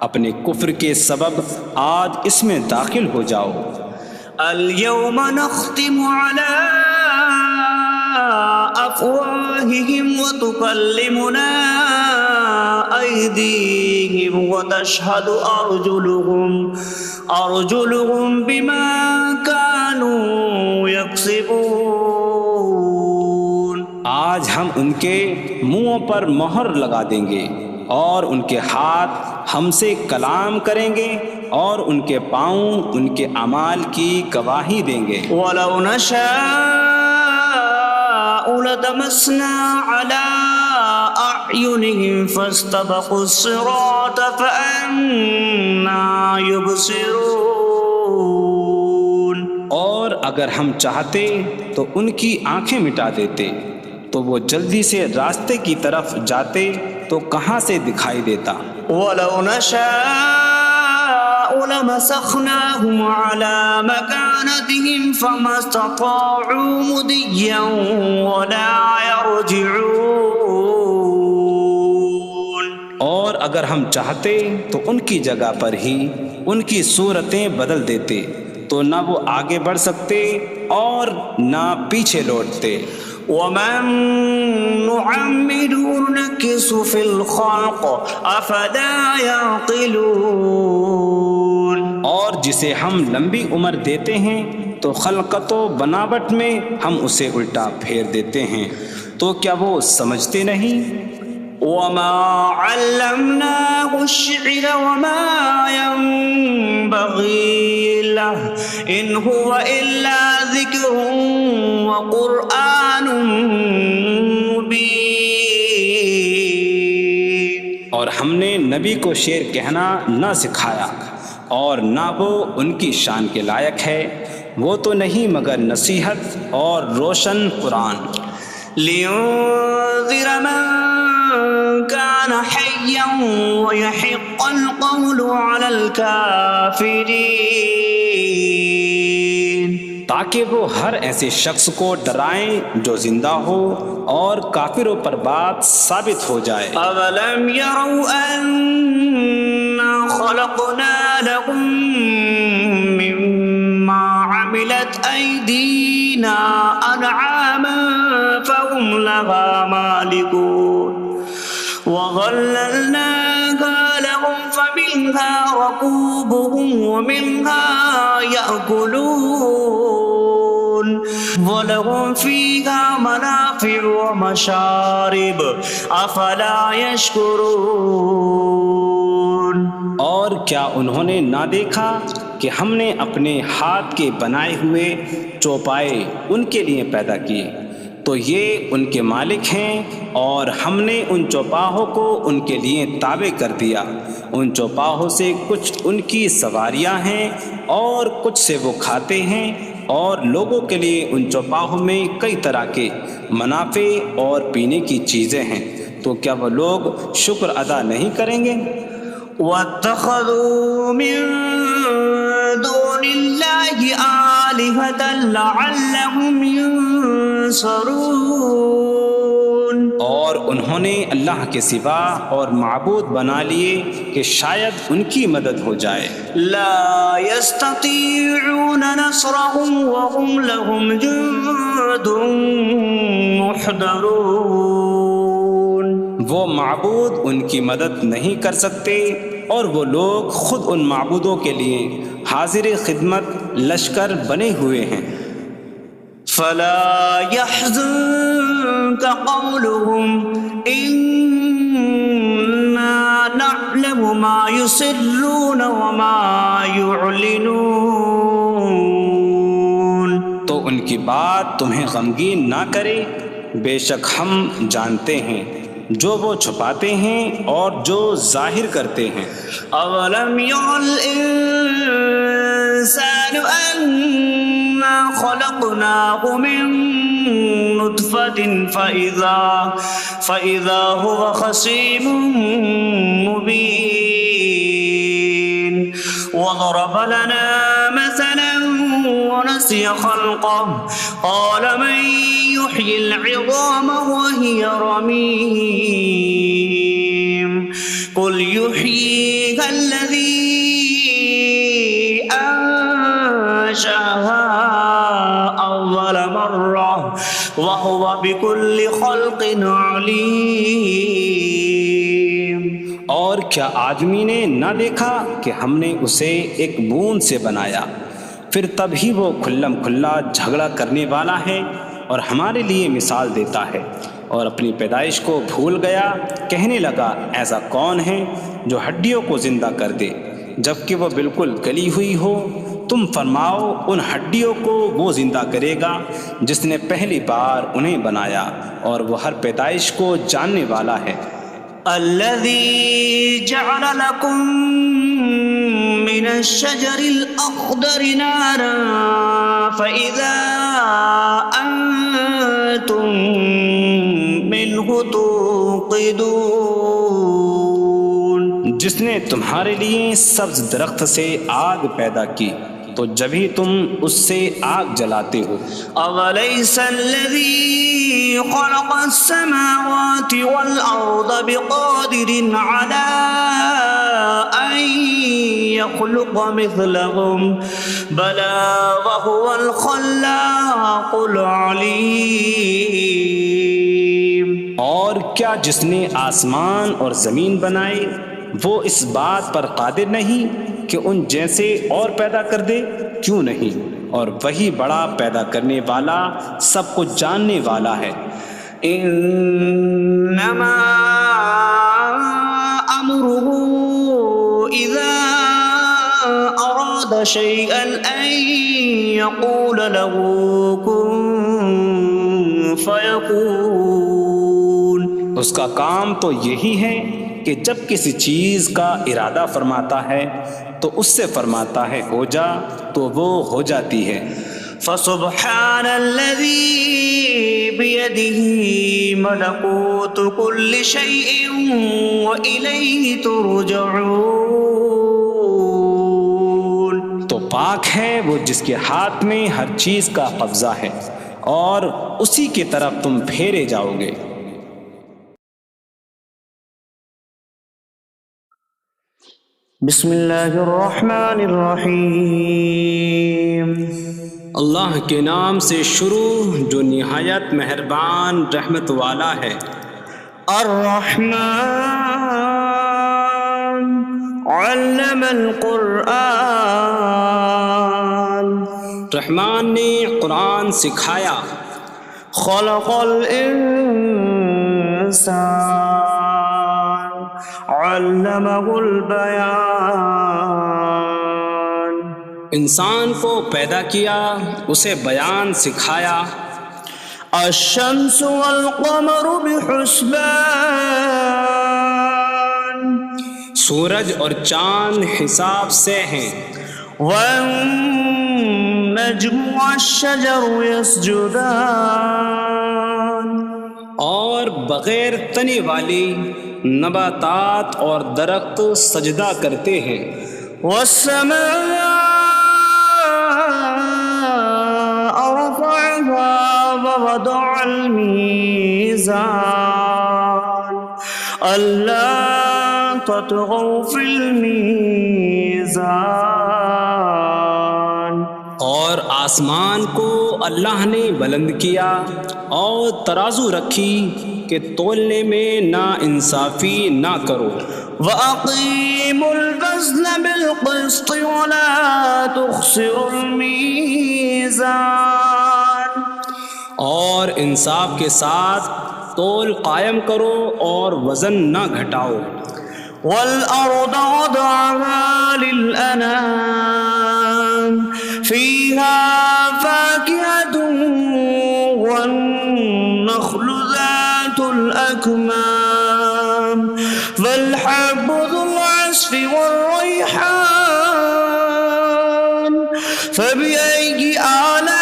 اپنے کفر کے سبب آج اس میں داخل ہو جاؤ۔ اليوم نختم على أفواههم وتكلمنا أيديهم وتشهد أرجلهم بما كانوا يكسبون۔ آج ہم ان کے منہوں پر مہر لگا دیں گے، اور ان کے ہاتھ ہم سے کلام کریں گے، اور ان کے پاؤں ان کے اعمال کی گواہی دیں گے۔ وَلَوْ نَشَاءُ لَطَمَسْنَا عَلَىٰ أَعْيُنِهِمْ فَاسْتَبَقُوا الصِّرَاطَ فَأَنَّىٰ يُبْصِرُونَ۔ اور اگر ہم چاہتے تو ان کی آنکھیں مٹا دیتے، تو وہ جلدی سے راستے کی طرف جاتے تو کہاں سے دکھائی دیتا۔ وَلَوْ نَشَاءُ لَمَسَخْنَاهُمْ عَلَىٰ مَكَانَتِهِمْ فَمَا اسْتَطَاعُوا مُضِيًّا وَلَا يَرْجِعُونَ۔ اور اگر ہم چاہتے تو ان کی جگہ پر ہی ان کی صورتیں بدل دیتے، تو نہ وہ آگے بڑھ سکتے اور نہ پیچھے لوٹتے۔ وَمَن نُّعَمِّرْهُ نُنَكِّسْهُ فِي الْخَلْقِ أَفَلَا يَعْقِلُونَ۔ اور جسے ہم لمبی عمر دیتے ہیں تو خلقت و بناوٹ میں ہم اسے الٹا پھیر دیتے ہیں، تو کیا وہ سمجھتے نہیں؟ وَمَا عَلَّمْنَاهُ الشِّعْرَ وَمَا يَنبَغِي لَهُ إِنْ هُوَ إِلَّا ذِكْرٌ وَقُرْآنٌ مُّبِينٌ۔ اور ہم نے نبی کو شعر کہنا نہ سکھایا، اور نہ وہ ان کی شان کے لائق ہے، وہ تو نہیں مگر نصیحت اور روشن قرآن۔ لِيُنذِرَ مَن كان حيا ويحق القول على الكافرين تاکہ وہ ہر ایسے شخص کو ڈرائیں جو زندہ ہو اور کافروں پر بات ثابت ہو جائے۔ أولم يروا أنا خلقنا لهم مما عملت أيدينا أنعاما فهم لها مالكون وظللناها لهم فمنها ركوبهم ومنها يأكلون وَلَهُمْ فِيهَا مَنَافِعُ وَمَشَارِبُ أَفَلَا يَشْكُرُونَ۔ اور کیا انہوں نے نہ دیکھا کہ ہم نے اپنے ہاتھ کے بنائے ہوئے چوپائے ان کے لیے پیدا کیے، تو یہ ان کے مالک ہیں، اور ہم نے ان چوپاہوں کو ان کے لیے تابع کر دیا۔ ان چوپاہوں سے کچھ ان کی سواریاں ہیں اور کچھ سے وہ کھاتے ہیں، اور لوگوں کے لیے ان چوپاہوں میں کئی طرح کے منافع اور پینے کی چیزیں ہیں، تو کیا وہ لوگ شکر ادا نہیں کریں گے؟ وَاتَّخَذُوا مِن دُونِ اللَّهِ آلِهَةً لَعَلَّهُمْ يُنصَرُونَ۔ اور انہوں نے اللہ کے سوا اور معبود بنا لیے کہ شاید ان کی مدد ہو جائے۔ لا يستطيعون نصرهم وهم لهم جند محضرون۔ وہ معبود ان کی مدد نہیں کر سکتے، اور وہ لوگ خود ان معبودوں کے لیے حاضر خدمت لشکر بنے ہوئے ہیں۔ فلا يحزنك قولهم إنا نعلم ما يسرون وما يعلنون۔ تو ان کی بات تمہیں غمگین نہ کرے، بے شک ہم جانتے ہیں جو وہ چھپاتے ہیں اور جو ظاہر کرتے ہیں۔ اولم ير الانسان انا خلقناه من نطفة فإذا هو خصيم مبين وضرب لنا مثلا ونسي خلقه قال من يحيي العظام وهي رميم قل يحييها الذي أنشأها أول مرة وهو بكل خلق عليم۔ اور کیا آدمی نے نہ دیکھا کہ ہم نے اسے ایک بوند سے بنایا، پھر تب ہی وہ کھلم کھلا جھگڑا کرنے والا ہے اور ہمارے لیے مثال دیتا ہے، اور اپنی پیدائش کو بھول گیا، کہنے لگا ایسا کون ہے جو ہڈیوں کو زندہ کر دے جبکہ وہ بالکل گلی ہوئی ہو؟ تم فرماؤ ان ہڈیوں کو وہ زندہ کرے گا جس نے پہلی بار انہیں بنایا، اور وہ ہر پیدائش کو جاننے والا ہے۔ الذي جعل لكم من الشجر الأخضر نارا فإذا أنتم منه توقدون۔ جس نے تمہارے لیے سبز درخت سے آگ پیدا کی تو جبھی تم اس سے آگ جلاتے ہو۔ أَوَلَيْسَ الَّذِي خَلَقَ السَّمَاوَاتِ وَالْأَرْضَ بِقَادِرٍ عَلَىٰ أَن يَخْلُقَ مِثْلَهُم بَلَىٰ وَهُوَ الْخَلَّاقُ الْعَلِيمُ۔ اور کیا جس نے آسمان اور زمین بنائے وہ اس بات پر قادر نہیں کہ ان جیسے اور پیدا کر دے؟ کیوں نہیں، اور وہی بڑا پیدا کرنے والا سب کچھ جاننے والا ہے۔ انما امره اذا اراد شيئا ان يقول له كن فيكون۔ اس کا کام تو یہی ہے کہ جب کسی چیز کا ارادہ فرماتا ہے تو اس سے فرماتا ہے ہو جا، تو وہ ہو جاتی ہے۔ فسبحان الذي بيده ملكوت كل شيء وإليه ترجعون. تو پاک ہے وہ جس کے ہاتھ میں ہر چیز کا قبضہ ہے اور اسی کی طرف تم پھیرے جاؤ گے. بسم اللہ الرحمن الرحیم. اللہ کے نام سے شروع جو نہایت مہربان رحمت والا ہے. الرحمن علم القرآن. رحمان نے قرآن سکھایا. خلق الانسان علمہ البیان. انسان کو پیدا کیا اسے بیان سکھایا. الشمس والقمر بحسبان. سورج اور چاند حساب سے ہیں. والنجم والشجر يسجدان. اور بغیر تنے والی نباتات اور درخت سجدہ کرتے ہیں. والسماء رفعها ووضع الميزان ألا تطغوا في الميزان. اور آسمان کو اللہ نے بلند کیا اور ترازو رکھی کہ تولنے میں نا انصافی نہ کرو. وَأَقِيمُوا الْوَزْنَ بِالْقِسْطِ وَلَا تُخْسِرُوا الْمِيزَانَ. اور انصاف کے ساتھ تول قائم کرو اور وزن نہ گھٹاؤ. وَالْأَرْضَ وَضَعَهَا لِلْأَنَامِ فِيهَا فَاكِهَةٌ وَالنَّخْلُ ذَاتُ الْأَكْمَامِ وَالْحَبُّ ذُو الْعَصْفِ وَالرَّيْحَانُ فَبِأَيِّ آلَاءِ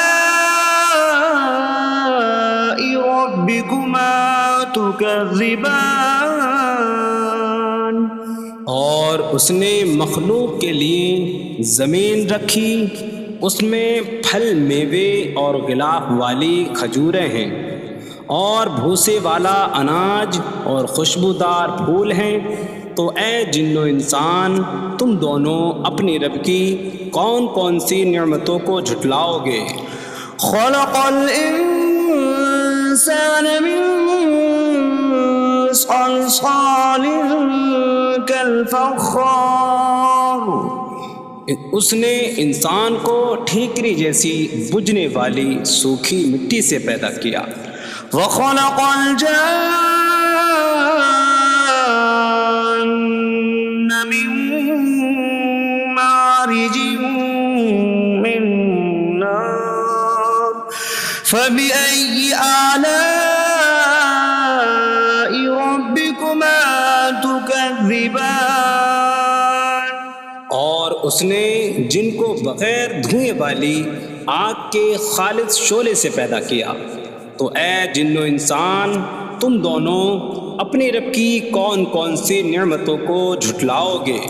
رَبِّكُمَا تُكَذِّبَانِ. اور اس نے مخلوق کے لیے زمین رکھی، اس میں پھل میوے اور غلاف والی کھجوریں ہیں اور بھوسے والا اناج اور خوشبودار پھول ہیں. تو اے جن و انسان تم دونوں اپنی رب کی کون کون سی نعمتوں کو جھٹلاؤ گے. خلق الانسان من صلصال کالفخار. اس نے انسان کو ٹھیکری جیسی بجھنے والی سوکھی مٹی سے پیدا کیا. وخلق الجان من مارج من نار فبأي آلاء ربكما تكذبان. اور اس نے جن کو بغیر دھوئیں والی آگ کے خالص شعلے سے پیدا کیا. تو اے جن و انسان تم دونوں اپنی رب کی کون کون سی نعمتوں کو جھٹلاؤ گے.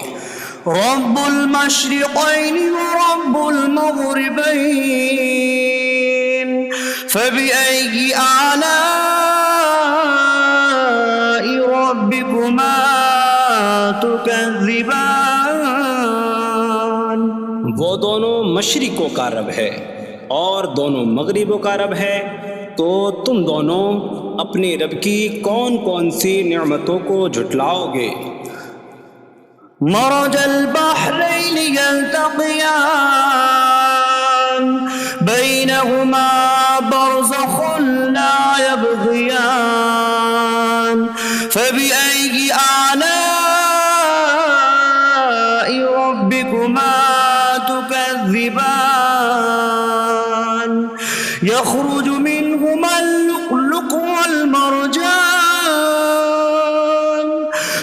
رب المشرقین ورب المغربین فبأي آلاء ربكما تكذبان. وہ دونوں مشرقوں کا رب ہے اور دونوں مغربوں کا رب ہے. تو تم دونوں اپنی رب کی کون کون سی نعمتوں کو جھٹلاؤ گے. مرج البحرین یلتقیان بینہما برزخ لا یبغیان فبأي آلاء ربكما تكذبان. يخرج منهما اللؤلؤ والمرجان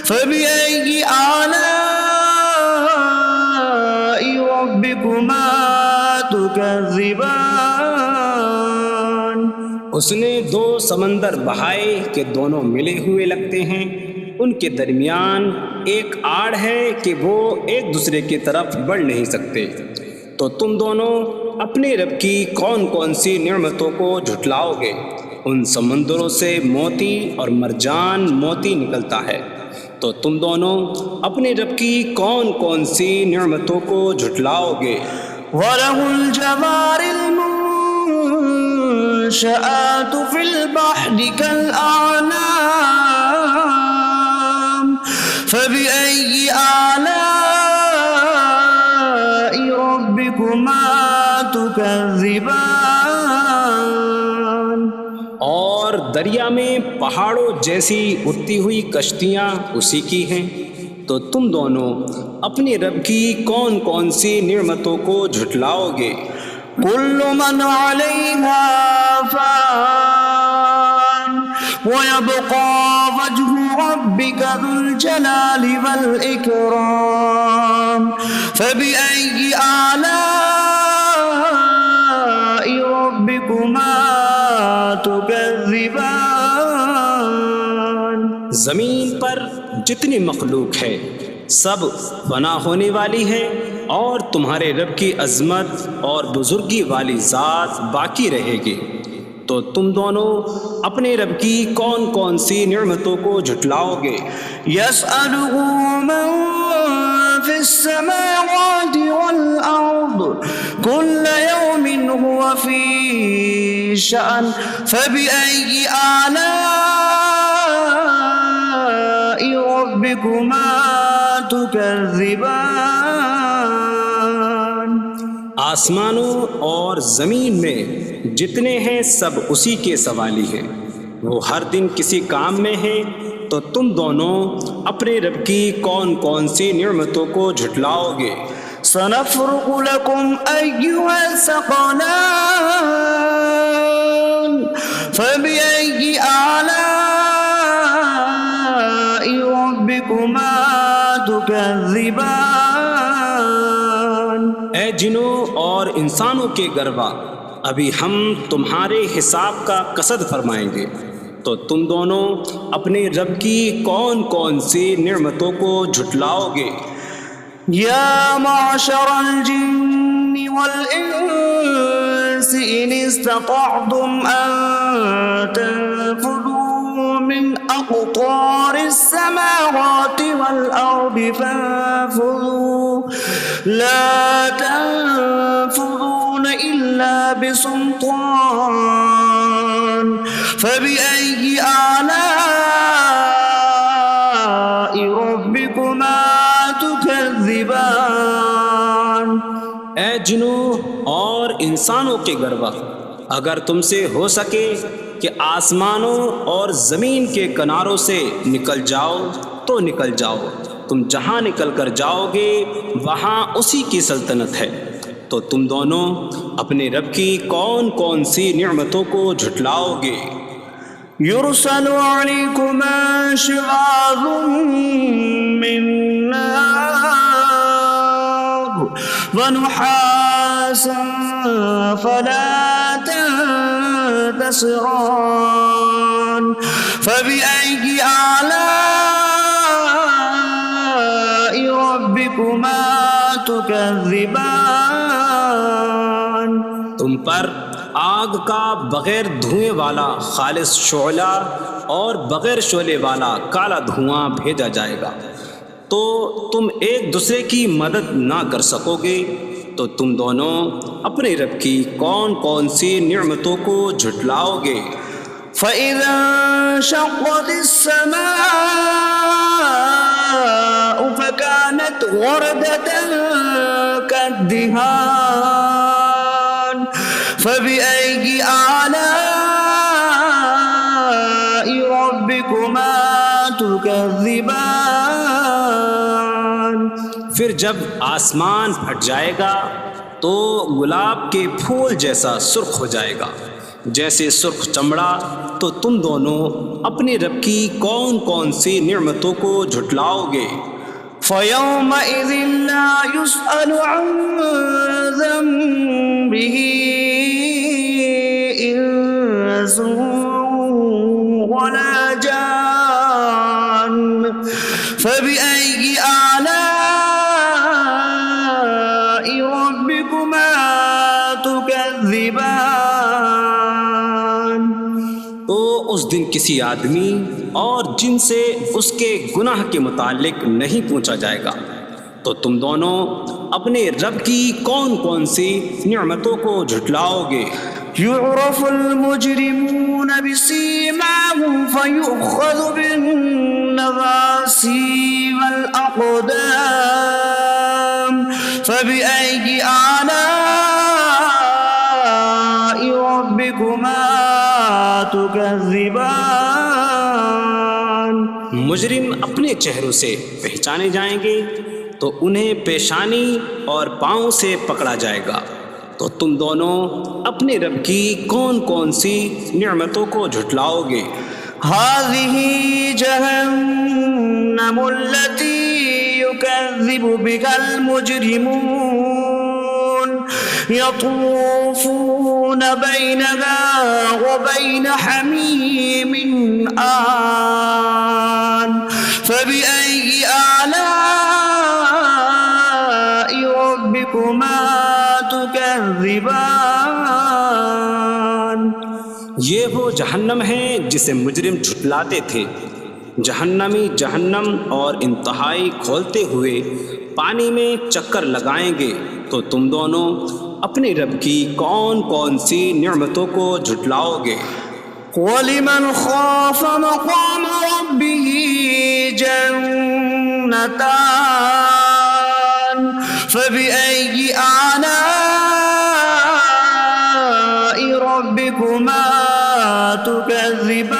فبأي آلاء ربكما تكذبان اس نے دو سمندر بہائے کہ دونوں ملے ہوئے لگتے ہیں، ان کے درمیان ایک آڑ ہے کہ وہ ایک دوسرے کی طرف بڑھ نہیں سکتے، تو تم دونوں اپنے رب کی کون کون سی نعمتوں کو جھٹلاؤ گے؟ ان سمندروں سے موتی اور مرجان موتی نکلتا ہے، تو تم دونوں اپنے رب کی کون کون سی نعمتوں کو جھٹلاؤ گے؟ وَلَهُ الْجَوَارِ الْمُنشَآتُ فِي الْبَحْرِ كَالْأَعْلَامِ فَبِأَيِّ آلَاءِ رَبِّكُمَا تُكَذِّبَانِ اور دریا میں پہاڑوں جیسی اڑتی ہوئی کشتیاں اسی کی ہیں، تو تم دونوں اپنے رب کی کون کون سی نعمتوں کو جھٹلاؤ گے؟ كل من عليها فان ويبقى وجه ربك ذو الجلال والإكرام فبأي آلاء ربكما تكذبان زمین پر جتنی مخلوق ہے سب فنا ہونے والی ہے، اور تمہارے رب کی عظمت اور بزرگی والی ذات باقی رہے گی، تو تم دونوں اپنے رب کی کون کون سی نعمتوں کو جھٹلاؤ گے؟ يسأله من في السماوات والأرض كل يوم هو في شأن فبأي آلاء ربكما تكذبان آسمانوں اور زمین میں جتنے ہیں سب اسی کے سوالی ہیں، وہ ہر دن کسی کام میں ہیں، تو تم دونوں اپنے رب کی کون کون سی نعمتوں کو جھٹلاؤ گے؟ سنفرغ لكم أيها الثقلان فبأي آلاء ربكما تكذبان اے جنوں اور انسانوں کے گروہ، ابھی ہم تمہارے حساب کا قصد فرمائیں گے، تو تم دونوں اپنے رب کی کون کون سی نعمتوں کو جھٹلاؤ گے؟ يا معشر الجن والإنس إن استطعتم أن تنفذوا من أقطار السماوات والأرض فانفذوا لا تنفذون إلا بسلطان فبأي آلاء ربكما تكذبان اے جنوں اور انسانوں کے گروہ، اگر تم سے ہو سکے کہ آسمانوں اور زمین کے کناروں سے نکل جاؤ تو نکل جاؤ، تم جہاں نکل کر جاؤ گے وہاں اسی کی سلطنت ہے، تو تم دونوں اپنے رب کی کون کون سی نعمتوں کو جھٹلاؤ گے؟ يرسل عليكما شواظ من نار ونحاسا فلا تنتصران فبأي آلاء ربكما تكذبان تم پر آگ کا بغیر دھوئیں والا خالص شعلہ اور بغیر شعلے والا کالا دھواں بھیجا جائے گا، تو تم ایک دوسرے کی مدد نہ کر سکو گے، تو تم دونوں اپنے رب کی کون کون سی نعمتوں کو جھٹلاؤ گے؟ فَإِذَا انشَقَّتِ السَّمَاءُ فَكَانَتْ وَرْدَةً كَالدِّهَانِ فَبِأَيِّ آلَاءِ رَبِّكُمَا تُكَذِّبَانِ پھر جب آسمان پھٹ جائے گا تو گلاب کے پھول جیسا سرخ ہو جائے گا، جیسے سرخ چمڑا، تو تم دونوں اپنے رب کی کون کون سی نعمتوں کو جھٹلاؤ گے؟ فَيَوْمَئِذٍ لَا يُسْأَلُ عَنْ ذَنبِهِ ربكما تكذبان. تو اس دن کسی آدمی اور جن سے اس کے گناہ کے متعلق نہیں پوچھا جائے گا، تو تم دونوں اپنے رب کی کون کون سی نعمتوں کو جھٹلاؤ گے؟ يعرف المجرمون بسيماهم فيؤخذ بالنواصي والأقدام فبأي آلاء ربكما تكذبان. مجرم اپنے چہروں سے پہچانے جائیں گے تو انہیں پیشانی اور پاؤں سے پکڑا جائے گا. تو تم دونوں اپنے رب کی کون کون سی نعمتوں کو جھٹلاؤ گے؟ هذه جهنم التي يكذب بها المجرمون يطوفون بينها وبين حميم آن فبأي آلاء ربكما تكذبان. یہ وہ جہنم ہے جسے مجرم جھٹلاتے تھے. جہنمی جہنم اور انتہائی کھولتے ہوئے پانی میں چکر لگائیں گے. تو تم دونوں اپنے رب کی کون کون سی نعمتوں کو جھٹلاؤ گے؟ وَلِمَنْ خَافَ مَقَامَ رَبِّهِ جَنَّتَانِ فَبِأَيِّ آلَاءِ رَبِّكُمَا تُكَذِّبَانِ.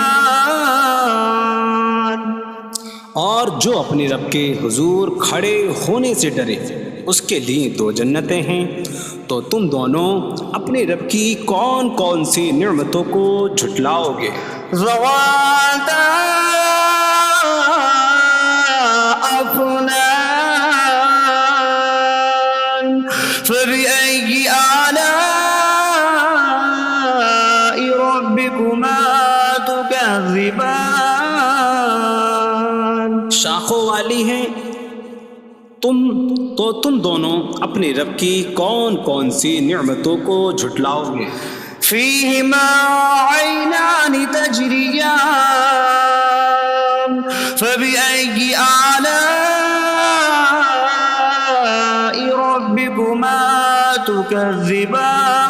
اور جو اپنے رب کے حضور کھڑے ہونے سے ڈرے اس کے لیے دو جنتیں ہیں. تو تم دونوں اپنے رب کی کون کون سی نعمتوں کو جھٹلاؤ گے؟ ذواتا افنان فبأي آلاء ربكما تكذبان. شاخوں والی ہیں. تم دونوں اپنے رب کی کون کون سی نعمتوں کو جھٹلاؤ گے؟ فيهما عينان تجريان فبأي آلاء ربكما تكذبان.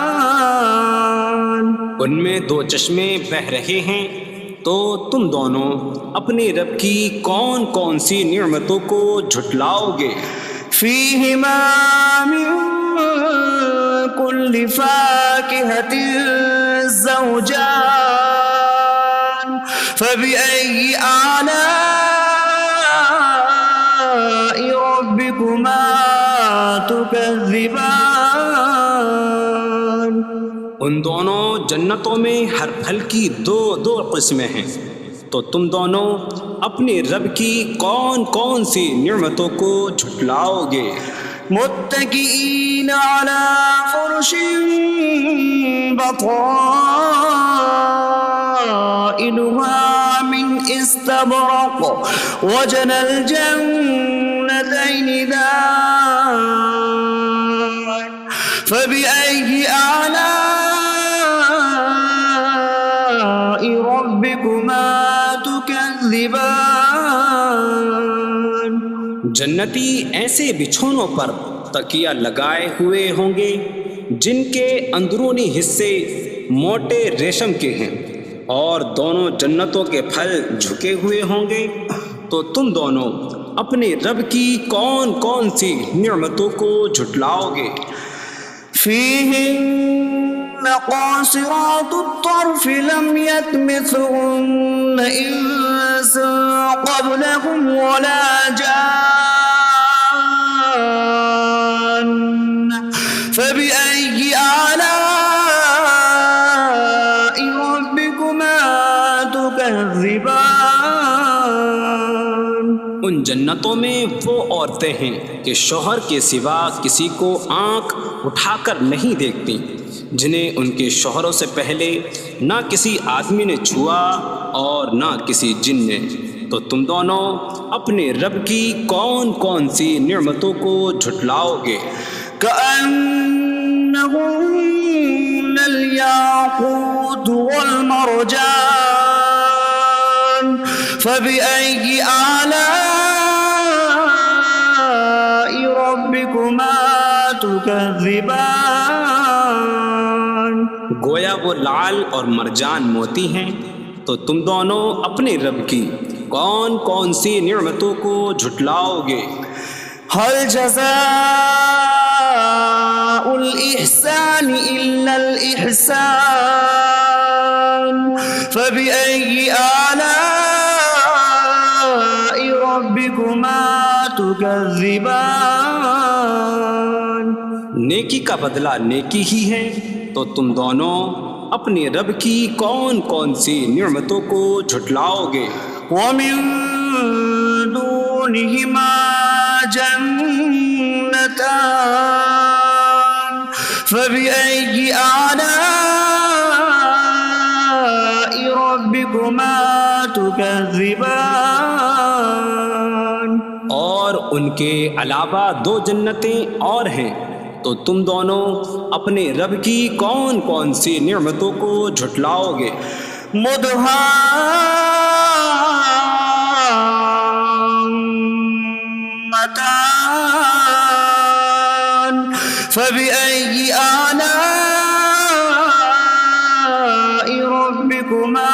ان میں دو چشمے بہہ رہے ہیں. تو تم دونوں اپنے رب کی کون کون سی نعمتوں کو جھٹلاؤ گے؟ فيهما من كل فاكهة زوجان فبأي آلاء ربكما تكذبان. ان دونوں جنتوں میں ہر پھل کی دو قسمیں ہیں. تو تم دونوں اپنے رب کی کون کون سی نعمتوں کو جھٹلاؤ گے؟ متكئين على فرش بطائنها من استبرق وجنى الجنتين دان فبأي آلاء ربكما تكذبان. جنتی ایسے بچھونوں پر تکیہ لگائے ہوئے ہوں گے جن کے اندرونی حصے موٹے ریشم کے ہیں اور دونوں جنتوں کے پھل جھکے ہوئے ہوں گے. تو تم دونوں اپنے رب کی کون کون سی نعمتوں کو جھٹلاؤ گے؟ فيهن قاصرات الطرف لم يطمثهن إنس قبلهم ولا جان فبأي آلاء ربكما تكذبان. ان جنتوں میں وہ عورتیں ہیں کہ شوہر کے سوا کسی کو آنکھ اٹھا کر نہیں دیکھتی، جنہیں ان کے شوہروں سے پہلے نہ کسی آدمی نے چھوا اور نہ کسی جن نے. تو تم دونوں اپنے رب کی کون کون سی نعمتوں کو جھٹلاؤ گے؟ كأنهن الياقوت والمرجان فبأي آلاء ربكما تكذبان. گویا وہ لعل اور مرجان موتی ہیں، تو تم دونوں اپنے رب کی کون کون سی نعمتوں کو جھٹلاؤ گے؟ هل جزاء الإحسان إلا الإحسان فبأي آلاء ربكما تكذبان. نیکی کا بدلہ نیکی ہی ہے، تو تم دونوں اپنے رب کی کون کون سی نعمتوں کو جھٹلاؤ گے؟ ومن دونهما جنتان فبأي آلاء ربكما تكذبان. اور ان کے علاوہ دو جنتیں اور ہیں، تو تم دونوں اپنے رب کی کون کون سی نعمتوں کو جھٹلاؤ گے؟ مدهامتان فبأي آلاء ربكما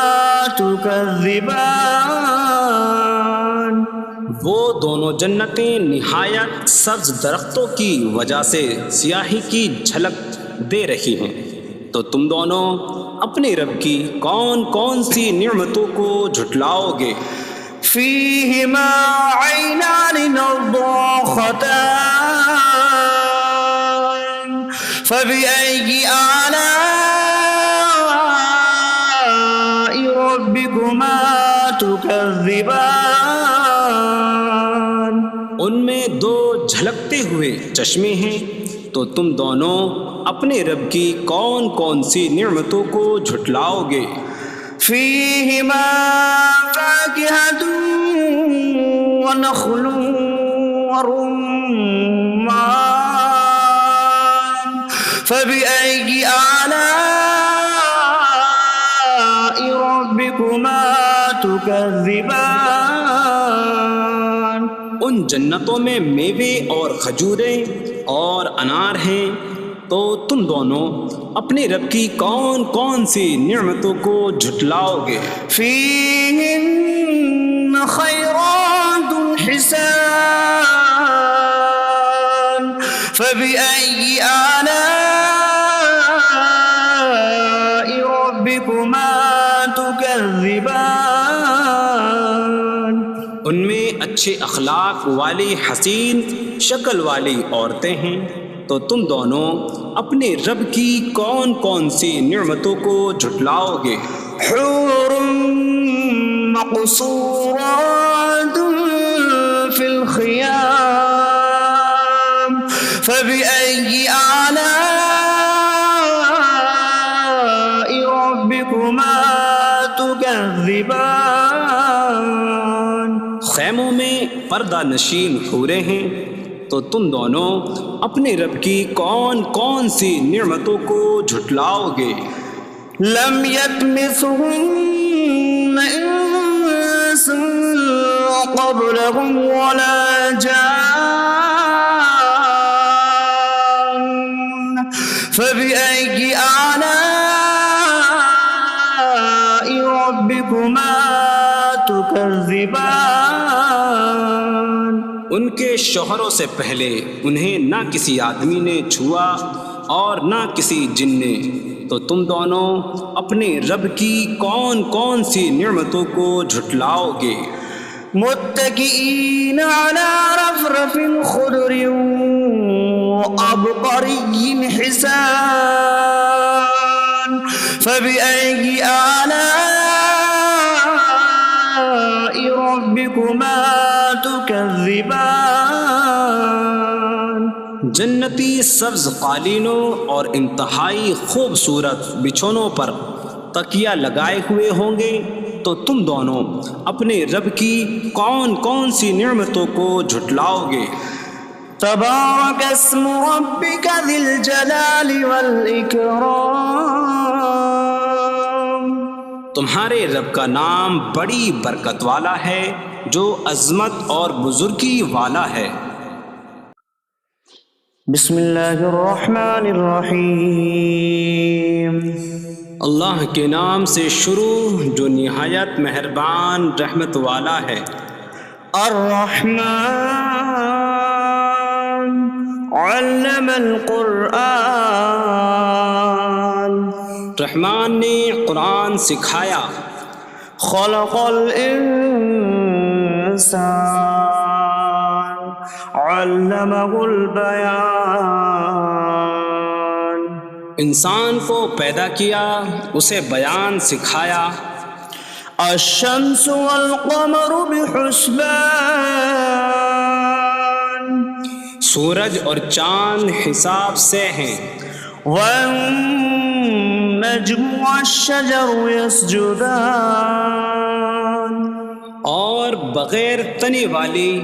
تكذبان. وہ دونوں جنتیں نہایت سبز درختوں کی وجہ سے سیاہی کی جھلک دے رہی ہیں، تو تم دونوں اپنے رب کی کون کون سی نعمتوں کو جھٹلاؤ گے؟ فيهما عينان نضاختان فبأي آلاء ربكما تكذبان. ان میں دو جھلکتے ہوئے چشمے ہیں، تو تم دونوں اپنے رب کی کون کون سی نعمتوں کو جھٹلاؤ گے؟ فيهما فاكهة ونخل ورمان فبأي آلاء ربكما تكذبان. ان جنتوں میں میوے اور کھجوریں اور انار ہیں، تو تم دونوں اپنے رب کی کون کون سی نعمتوں کو جھٹلاؤ گے؟ فيهن خيرات حسان فبأي آلاء ربكما تكذبان. ان میں اچھے اخلاق والی حسین شکل والی عورتیں ہیں، تو تم دونوں اپنے رب کی کون کون سی نعمتوں کو جھٹلاؤ گے؟ حور مقصورات في الخيام فبأي آلاء ربكما تكذبان. خیموں میں پردہ نشین حوریں ہیں، تو تم دونوں اپنے رب کی کون کون سی نعمتوں کو جھٹلاؤ گے؟ لم يطمثهن انس قبلهم ولا جان فبأي آلاء ربكما تكذبان. ان کے شوہروں سے پہلے انہیں نہ کسی آدمی نے چھوا اور نہ کسی جن نے، تو تم دونوں اپنے رب کی کون کون سی نعمتوں کو جھٹلاؤ گے؟ متكئين على رفرف خضر وعبقري حسان فبأي آلاء ربكما تكذبان. جنتی سبز قالینوں اور انتہائی خوبصورت بچھونوں پر تکیہ لگائے ہوئے ہوں گے، تو تم دونوں اپنے رب کی کون کون سی نعمتوں کو جھٹلاؤ گے؟ تبارك اسم ربك ذي الجلال والإكرام. تمہارے رب کا نام بڑی برکت والا ہے جو عظمت اور بزرگی والا ہے. بسم اللہ الرحمن الرحیم. اللہ کے نام سے شروع جو نہایت مہربان رحمت والا ہے. الرحمن علم القرآن. رحمان نے قرآن سکھایا. خلق الانسان علمہ البیان. انسان کو پیدا کیا، اسے بیان سکھایا. الشمس والقمر بحسبان. سورج اور چاند حساب سے ہیں. والنجم والشجر يسجدان. اور بغیر تنے والی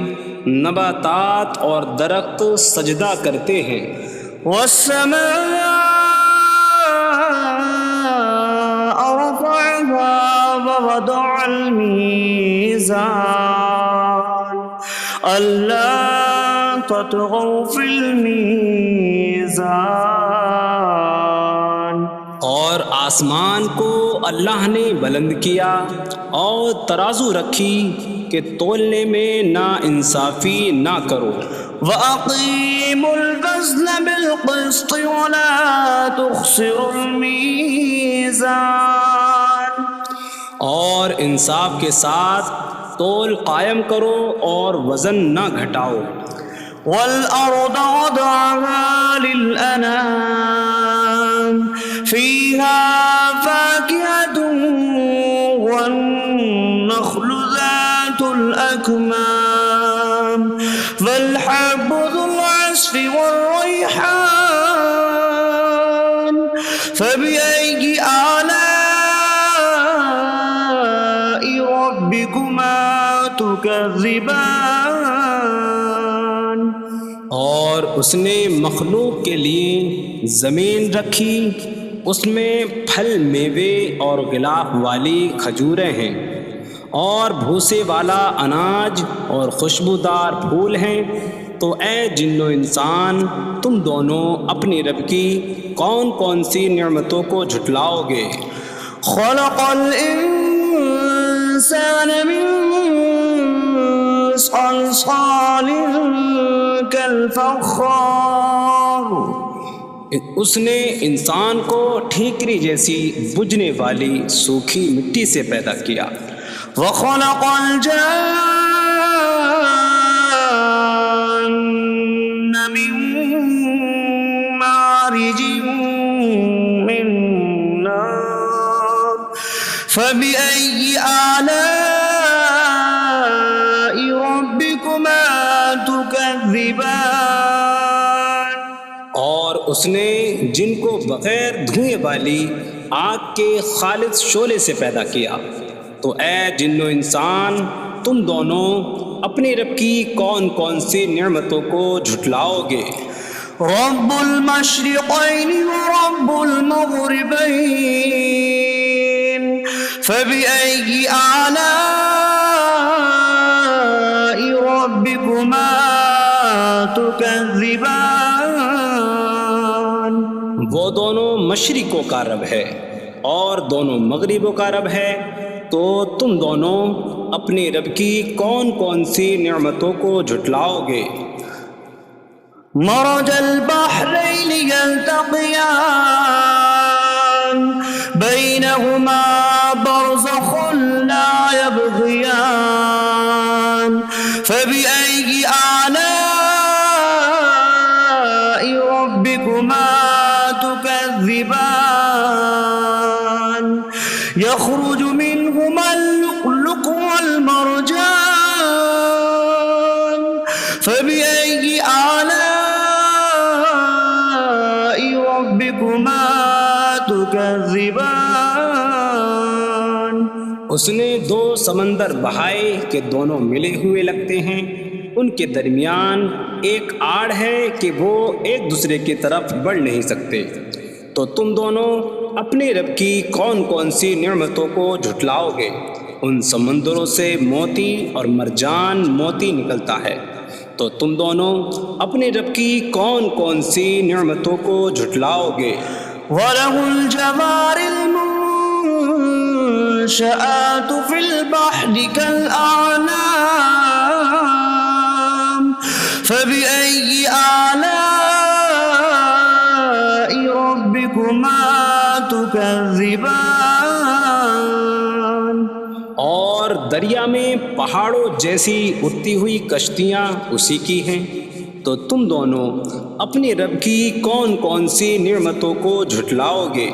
نباتات اور درخت سجدہ کرتے ہیں. والسماء رفعها ووضع الميزان ألا تطغوا في الميزان. اور آسمان کو اللہ نے بلند کیا اور ترازو رکھی کہ تولنے میں نا انصافی نہ کرو. وَأَقِيمُوا الْوَزْنَ بِالْقِسْطِ وَلَا تُخْسِرُوا الْمِيزَانَ. اور انصاف کے ساتھ تول قائم کرو اور وزن نہ گھٹاؤ. وَالْأَرْضَ وَضَعَهَا لِلْأَنَامِ فِيهَا فَاكِهَةٌ وَالنَّخْلُ ذَاتُ الْأَكْمَامِ وَالْحَبُّ ذُو الْعَصْفِ وَالرَّيْحَانُ فَبِأَيِّ آلَاءِ رَبِّكُمَا تُكَذِّبَانِ. اور اس نے مخلوق کے لیے زمین رکھی، اس میں پھل میوے اور غلاف والی کھجوریں ہیں، اور بھوسے والا اناج اور خوشبودار پھول ہیں. تو اے جن و انسان، تم دونوں اپنی رب کی کون کون سی نعمتوں کو جھٹلاؤ گے؟ خلق الانسان من صلصال کالفخار. اس نے انسان کو ٹھیکری جیسی بجھنے والی سوکھی مٹی سے پیدا کیا. وخلق الجان من مارج من نار فبأي آلاء ربكما تكذبان. اور اس نے جن کو بغیر دھوئیں والی آگ کے خالص شعلے سے پیدا کیا. تو اے جن و انسان، تم دونوں اپنی رب کی کون کون سی نعمتوں کو جھٹلاؤ گے؟ رب المشرقین ورب المغربین فبأي آلاء ربكما تكذبان. وہ دونوں مشرقوں کا رب ہے اور دونوں مغربوں کا رب ہے. تو تم دونوں اپنی رب کی کون کون سی نعمتوں کو جھٹلاؤ گے؟ مرج البحرین یلتقیان بینہما برزخ لا یبغیان فبأي آلاء ربكما تكذبان. يخرج منهما اللؤلؤ والمرجان فبأي آلاء ربكما تكذبان. اس نے دو سمندر بہائے کہ دونوں ملے ہوئے لگتے ہیں، ان کے درمیان ایک آڑ ہے کہ وہ ایک دوسرے کی طرف بڑھ نہیں سکتے۔ تو تم دونوں اپنے رب کی کون کون سی نعمتوں کو جھٹلاؤ گے؟ ان سمندروں سے موتی اور مرجان موتی نکلتا ہے۔ تو تم دونوں اپنے رب کی کون کون سی نعمتوں کو جھٹلاؤ گے؟ وَلَهُ الْجَوَارِ الْمُنشَآتُ فِي الْبَحْرِ كَالْأَعْلَامِ فَبِأَيِّ آلَاءِ رَبِّكُمَا تُكَذِّبَانِ۔ اور دریا میں پہاڑوں جیسی اڑتی ہوئی کشتیاں اسی کی ہیں۔ تو تم دونوں اپنے رب کی کون کون سی نعمتوں کو جھٹلاؤ گے؟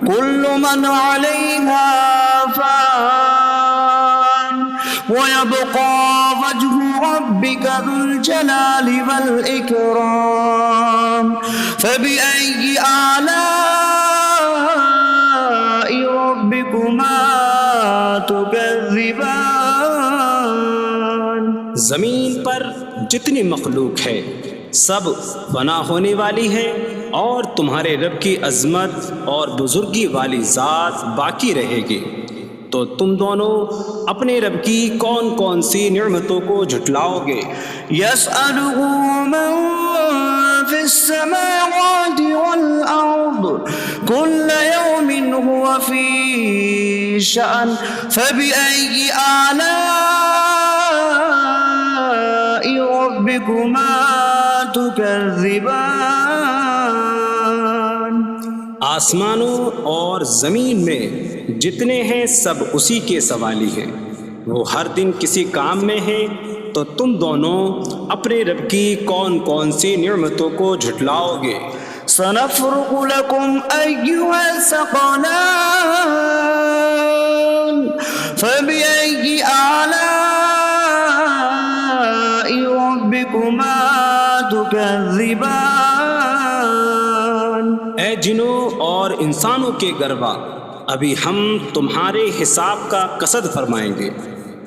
كُلُّ مَنْ عَلَيْهَا فَانٍ وَيَبْقَى وَجْهُ رَبِّكَ ذُو الْجَلَالِ وَالْإِكْرَامِ فَبِأَيِّ آلَاءِ رَبِّكُمَا تُكَذِّبَانِ۔ زمین پر جتنی مخلوق ہے سب فنا ہونے والی ہے، اور تمہارے رب کی عظمت اور بزرگی والی ذات باقی رہے گی۔ تو تم دونوں اپنے رب کی کون کون سی نعمتوں کو جھٹلاؤ گے؟ يَسْأَلُهُ مَن فِي السَّمَاوَاتِ وَالْأَرْضِ كُلَّ يَوْمٍ هُوَ فِي شَأْنٍ فَبِأَيِّ آلَاءِ رَبِّكُمَا تُكَذِّبَانِ۔ آسمانوں اور زمین میں جتنے ہیں سب اسی کے سوالی ہیں، وہ ہر دن کسی کام میں ہیں۔ تو تم دونوں اپنے رب کی کون کون سی نعمتوں کو جھٹلاؤ گے؟ سَنَفْرُغُ لَكُمْ أَيُّهَ الثَّقَلَانِ فَبِأَيِّ آلَاءِ رَبِّكُمَا تُكَذِّبَانِ۔ اے جنوں اور انسانوں کے گروہ، ابھی ہم تمہارے حساب کا قصد فرمائیں گے۔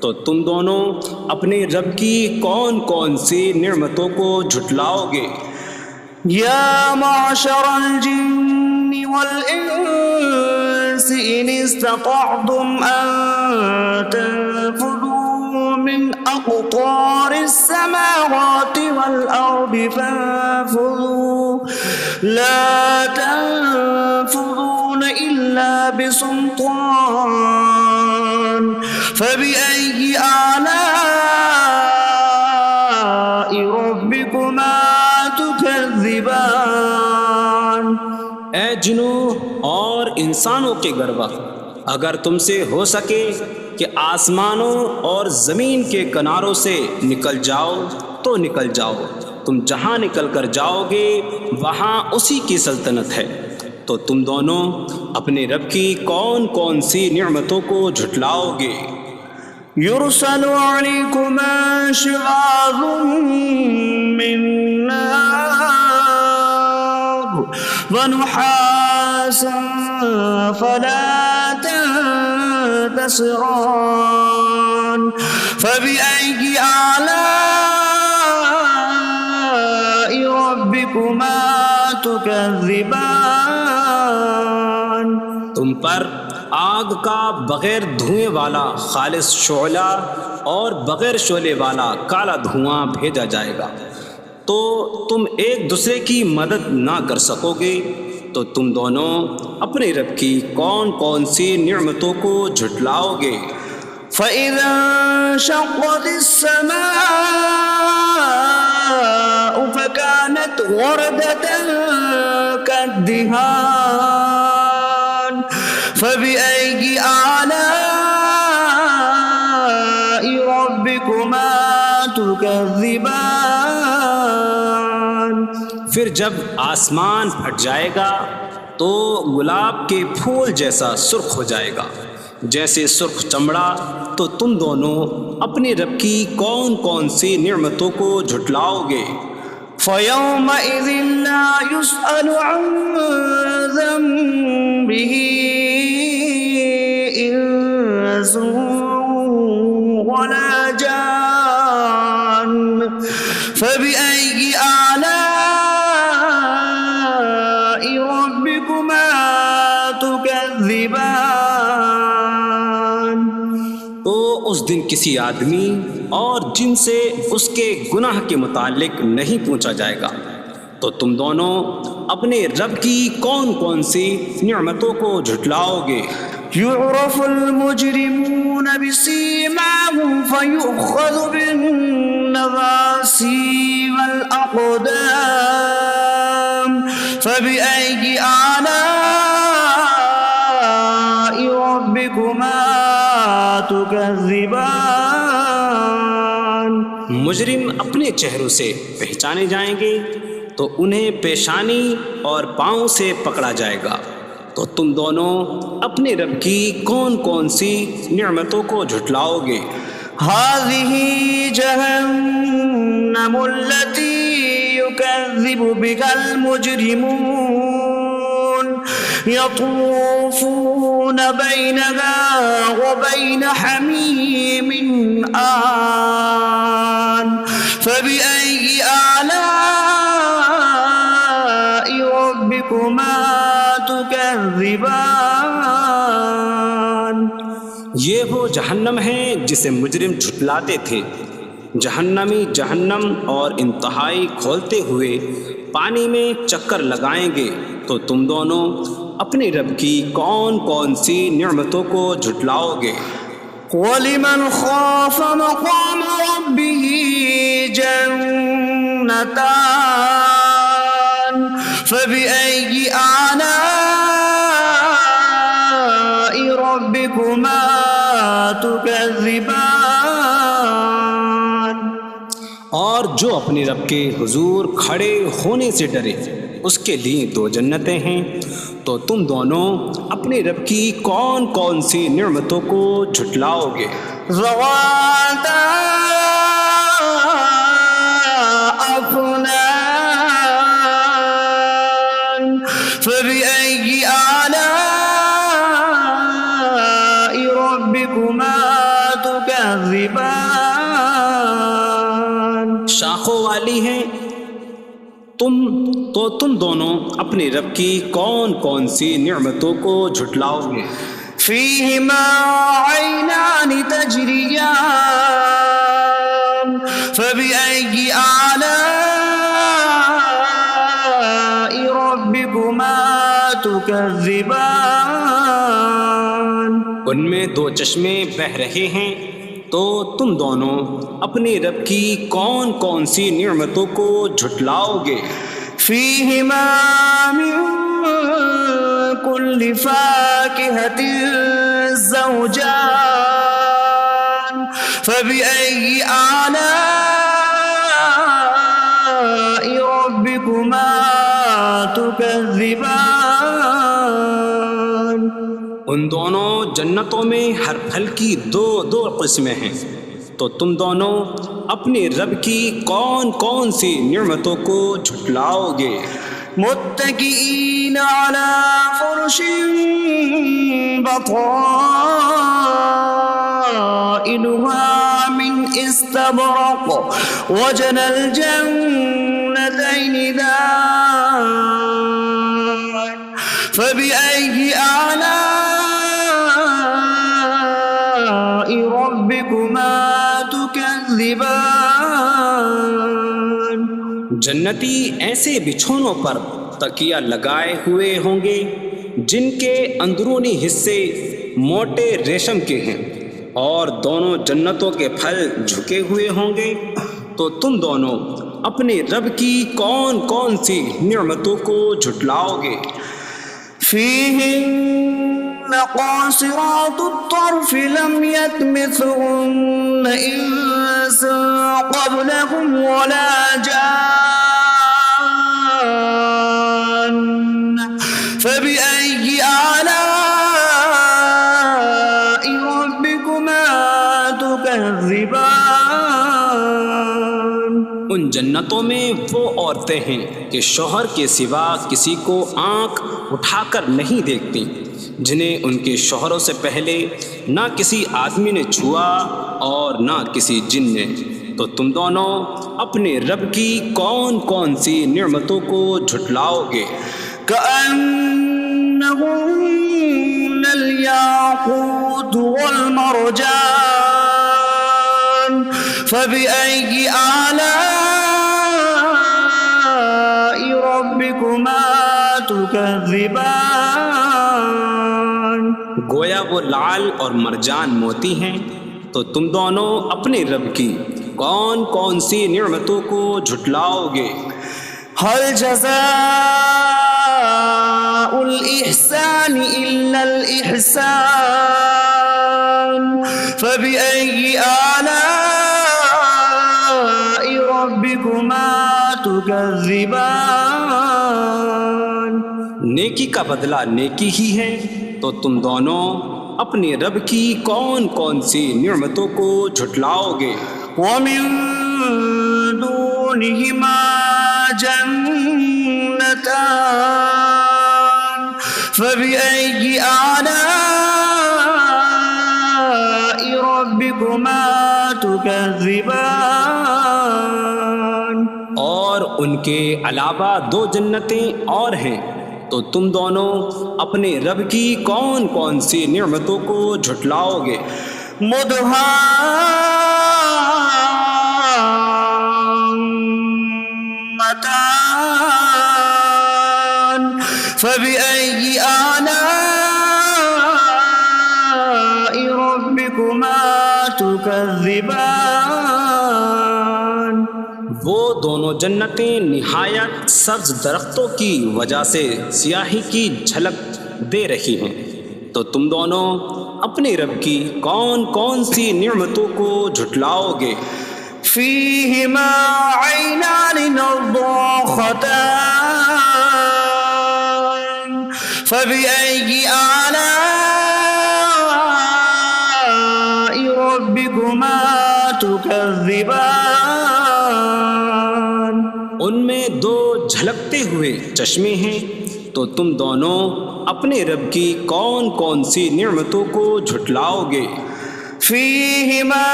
تو تم دونوں اپنے رب کی کون کون سی نعمتوں کو جھٹلاؤ گے؟ يَا مَعْشَرَ الْجِنِّ وَالْإِنسِ إِنِ اسْتَطَعْتُمْ أَن تَنفُذُوا مِنْ أَقْطَارِ السَّمَاوَاتِ وَالْأَرْضِ فَانفُذُوا لَا تَنفُذُونَ إِلَّا بِسُلْطَانٍ فَبِأَيِّ آلَاءِ رَبِّكُمَا تُكَذِّبَانِ۔ اے جنوں اور انسانوں کے گروہ، اگر تم سے ہو سکے کہ آسمانوں اور زمین کے کناروں سے نکل جاؤ تو نکل جاؤ، تم جہاں نکل کر جاؤ گے وہاں اسی کی سلطنت ہے۔ تو تم دونوں اپنے رب کی کون کون سی نعمتوں کو جھٹلاؤ گے؟ يُرْسَلُ عَلَيْكُمَا شِوَاظٌ مِّن نَّارٍ وَنُحَاسٌ فَلَا تَنتَصِرَانِ فَبِأَيِّ آلَاءِ رَبِّكُمَا تُكَذِّبَانِ۔ تم پر آگ کا بغیر دھوئیں والا خالص شعلہ اور بغیر شعلے والا کالا دھواں بھیجا جائے گا، تو تم ایک دوسرے کی مدد نہ کر سکو گے۔ تو تم دونوں اپنے رب کی کون کون سی نعمتوں کو جھٹلاؤ گے؟ فَإِذَا انشَقَّتِ السَّمَاءُ فَكَانَتْ وَرْدَةً كَالدِّهَانِ فَبِأَيِّ آلَاءِ رَبِّكُمَا تُكَذِّبَانِ۔ پھر جب آسمان پھٹ جائے گا تو گلاب کے پھول جیسا سرخ ہو جائے گا، جیسے سرخ چمڑا۔ تو تم دونوں اپنے رب کی کون کون سی نعمتوں کو جھٹلاؤ گے؟ فَيَوْمَئِذٍ لَا يُسْأَلُ عَن ذَنبِهِ إِنسٌ وَلَا جَانٌّ ربكما تكذبان. تو اس دن کسی آدمی اور جن سے اس کے گناہ کے متعلق نہیں پوچھا جائے گا، تو تم دونوں اپنے رب کی کون کون سی نعمتوں کو جھٹلاؤ گے؟ يعرف المجرمون بسيماهم فيؤخذ بالنواصي والأقدام فبأي آلاء ربكما تكذبان. مجرم اپنے چہروں سے پہچانے جائیں گے تو انہیں پیشانی اور پاؤں سے پکڑا جائے گا. تو تم دونوں اپنے رب کی کون کون سی نعمتوں کو جھٹلاؤ گے؟ هذه جهنم التي يكذب بها المجرمون يطوفون بينها وبين حميم آن فبأي آلاء ربكما تكذبان. یہ وہ جہنم ہے جسے مجرم جھٹلاتے تھے. جہنمی جہنم اور انتہائی کھولتے ہوئے پانی میں چکر لگائیں گے. تو تم دونوں اپنے رب کی کون کون سی نعمتوں کو جھٹلاؤ گے؟ وَلِمَنْ خَافَ مَقَامَ رَبِّهِ جَنَّتَانِ فَبِأَيِّ آلَاءِ رَبِّكُمَا تُكَذِّبَانِ. اور جو اپنے رب کے حضور کھڑے ہونے سے ڈرے اس کے لیے دو جنتیں ہیں. تو تم دونوں اپنے رب کی کون کون سی نعمتوں کو جھٹلاؤ گے؟ ذواتا افنان فبأي آلاء ربكما تكذبان. شاخوں والی ہیں. تم دونوں اپنے رب کی کون کون سی نعمتوں کو جھٹلاؤ گے؟ فيهما عينان تجريان فبأي آلاء ربكما تكذبان. ان میں دو چشمے بہہ رہے ہیں. تو تم دونوں اپنے رب کی کون کون سی نعمتوں کو جھٹلاؤ گے؟ فيهما من كل فاكهة زوجان فبأي آلاء ربكما تكذبان. ان دونوں جنتوں میں ہر پھل کی دو قسمیں ہیں. تو تم دونوں اپنے رب کی کون کون سی نعمتوں کو جھٹلاؤ گے؟ متكئين على فرش بطائنها من استبرق وجنى الجنتين دان فبأي آلاء ربكما تكذبان. جنتی ایسے بچھونوں پر تکیہ لگائے ہوئے ہوں گے جن کے اندرونی حصے موٹے ریشم کے ہیں، اور دونوں جنتوں کے پھل جھکے ہوئے ہوں گے. تو تم دونوں اپنے رب کی کون کون سی نعمتوں کو جھٹلاؤ گے؟ فيهن قاصرات الطرف لم يطمثهن إنس قبلهم ولا جان فبأي آلاء ربكما تكذبان. ان جنتوں میں وہ عورتیں ہیں کہ شوہر کے سوا کسی کو آنکھ اٹھا کر نہیں دیکھتی، جنہیں ان کے شوہروں سے پہلے نہ کسی آدمی نے چھوا اور نہ کسی جن نے. تو تم دونوں اپنے رب کی کون کون سی نعمتوں کو جھٹلاؤ گے؟ كأنهن الياقوت والمرجان فبأي آلاء ربكما تكذبان. گویا وہ لعل اور مرجان موتی ہیں، تو تم دونوں اپنے رب کی کون کون سی نعمتوں کو جھٹلاؤ گے؟ هل جزاء الإحسان إلا الإحسان فبأي آلاء ربكما تكذبان. نیکی کا بدلہ نیکی ہی ہے، تو تم دونوں اپنے رب کی کون کون سی نعمتوں کو جھٹلاؤ گے؟ ومن دونهما جنتان فبأي آلاء ربكما تكذبان. اور ان کے علاوہ دو جنتیں اور ہیں، تو تم دونوں اپنے رب کی کون کون سی نعمتوں کو جھٹلاؤ گے؟ مدهامتان فبأي آلاء ربكما تكذبان. وہ دونوں جنتیں نہایت سبز درختوں کی وجہ سے سیاہی کی جھلک دے رہی ہیں، تو تم دونوں اپنے رب کی کون کون سی نعمتوں کو جھٹلاؤ گے؟ فيهما عينان نضاختان فبأي آلاء ربكما تكذبان. ان میں دو جھلکتے ہوئے چشمے ہیں، تو تم دونوں اپنے رب کی کون کون سی نعمتوں کو جھٹلاؤ گے؟ فيهما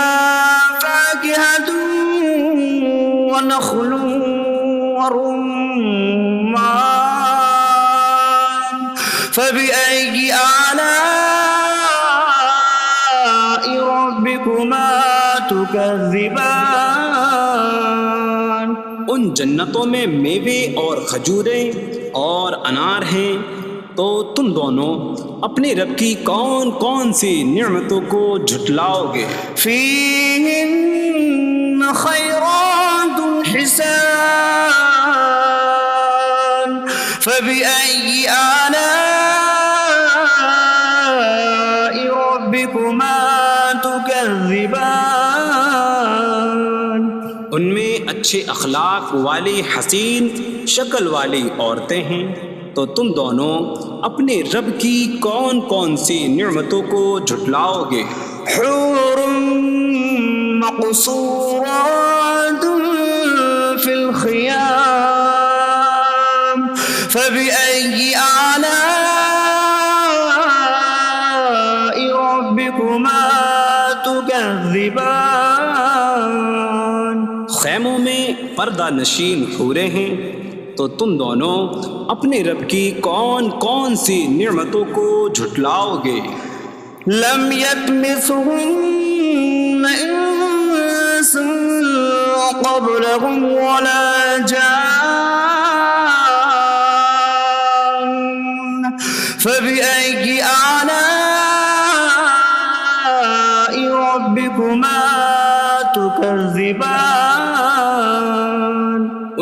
فاكهة ونخل ورمان فبأي آلاء ربكما تكذبان. ان جنتوں میں میوے اور کھجوریں اور انار ہیں، تو تم دونوں اپنے رب کی کون کون سی نعمتوں کو جھٹلاؤ گے؟ فيهن خيرات حسان فبأي آلاء ربكما تكذبان. ان میں اچھے اخلاق والی حسین شکل والی عورتیں ہیں، تو تم دونوں اپنے رب کی کون کون سی نعمتوں کو جھٹلاؤ گے؟ حور مقصورات في الخيام فبأي آلاء ربكما تكذبان. خیموں میں پردہ نشین حوریں ہیں، تو تم دونوں اپنے رب کی کون کون سی نعمتوں کو جھٹلاؤ گے؟ لم يطمثهن انس قبلهم ولا جان فبأي آلاء ربكما تكذبان.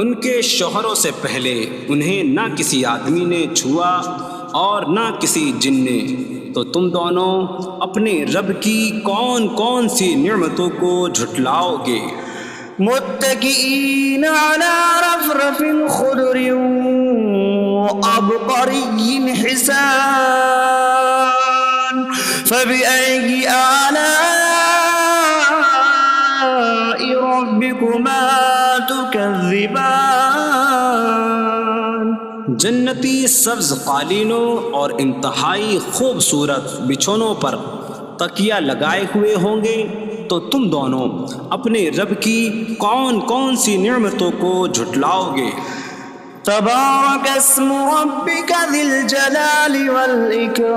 ان کے شوہروں سے پہلے انہیں نہ کسی آدمی نے چھوا اور نہ کسی جن نے، تو تم دونوں اپنے رب کی کون کون سی نعمتوں کو جھٹلاؤ گے؟ متكئين على رفرف خضر وعبقري حسان فبأي آلاء ربكما تكذبان. جنتی سبز قالینوں اور انتہائی خوبصورت بچھونوں پر تکیہ لگائے ہوئے ہوں گے، تو تم دونوں اپنے رب کی کون کون سی نعمتوں کو جھٹلاؤ گے؟ تبارك اسم ربك ذي الجلال والإكرام.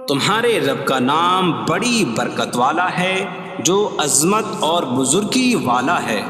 تمہارے رب کا نام بڑی برکت والا ہے جو عظمت اور بزرگی والا ہے.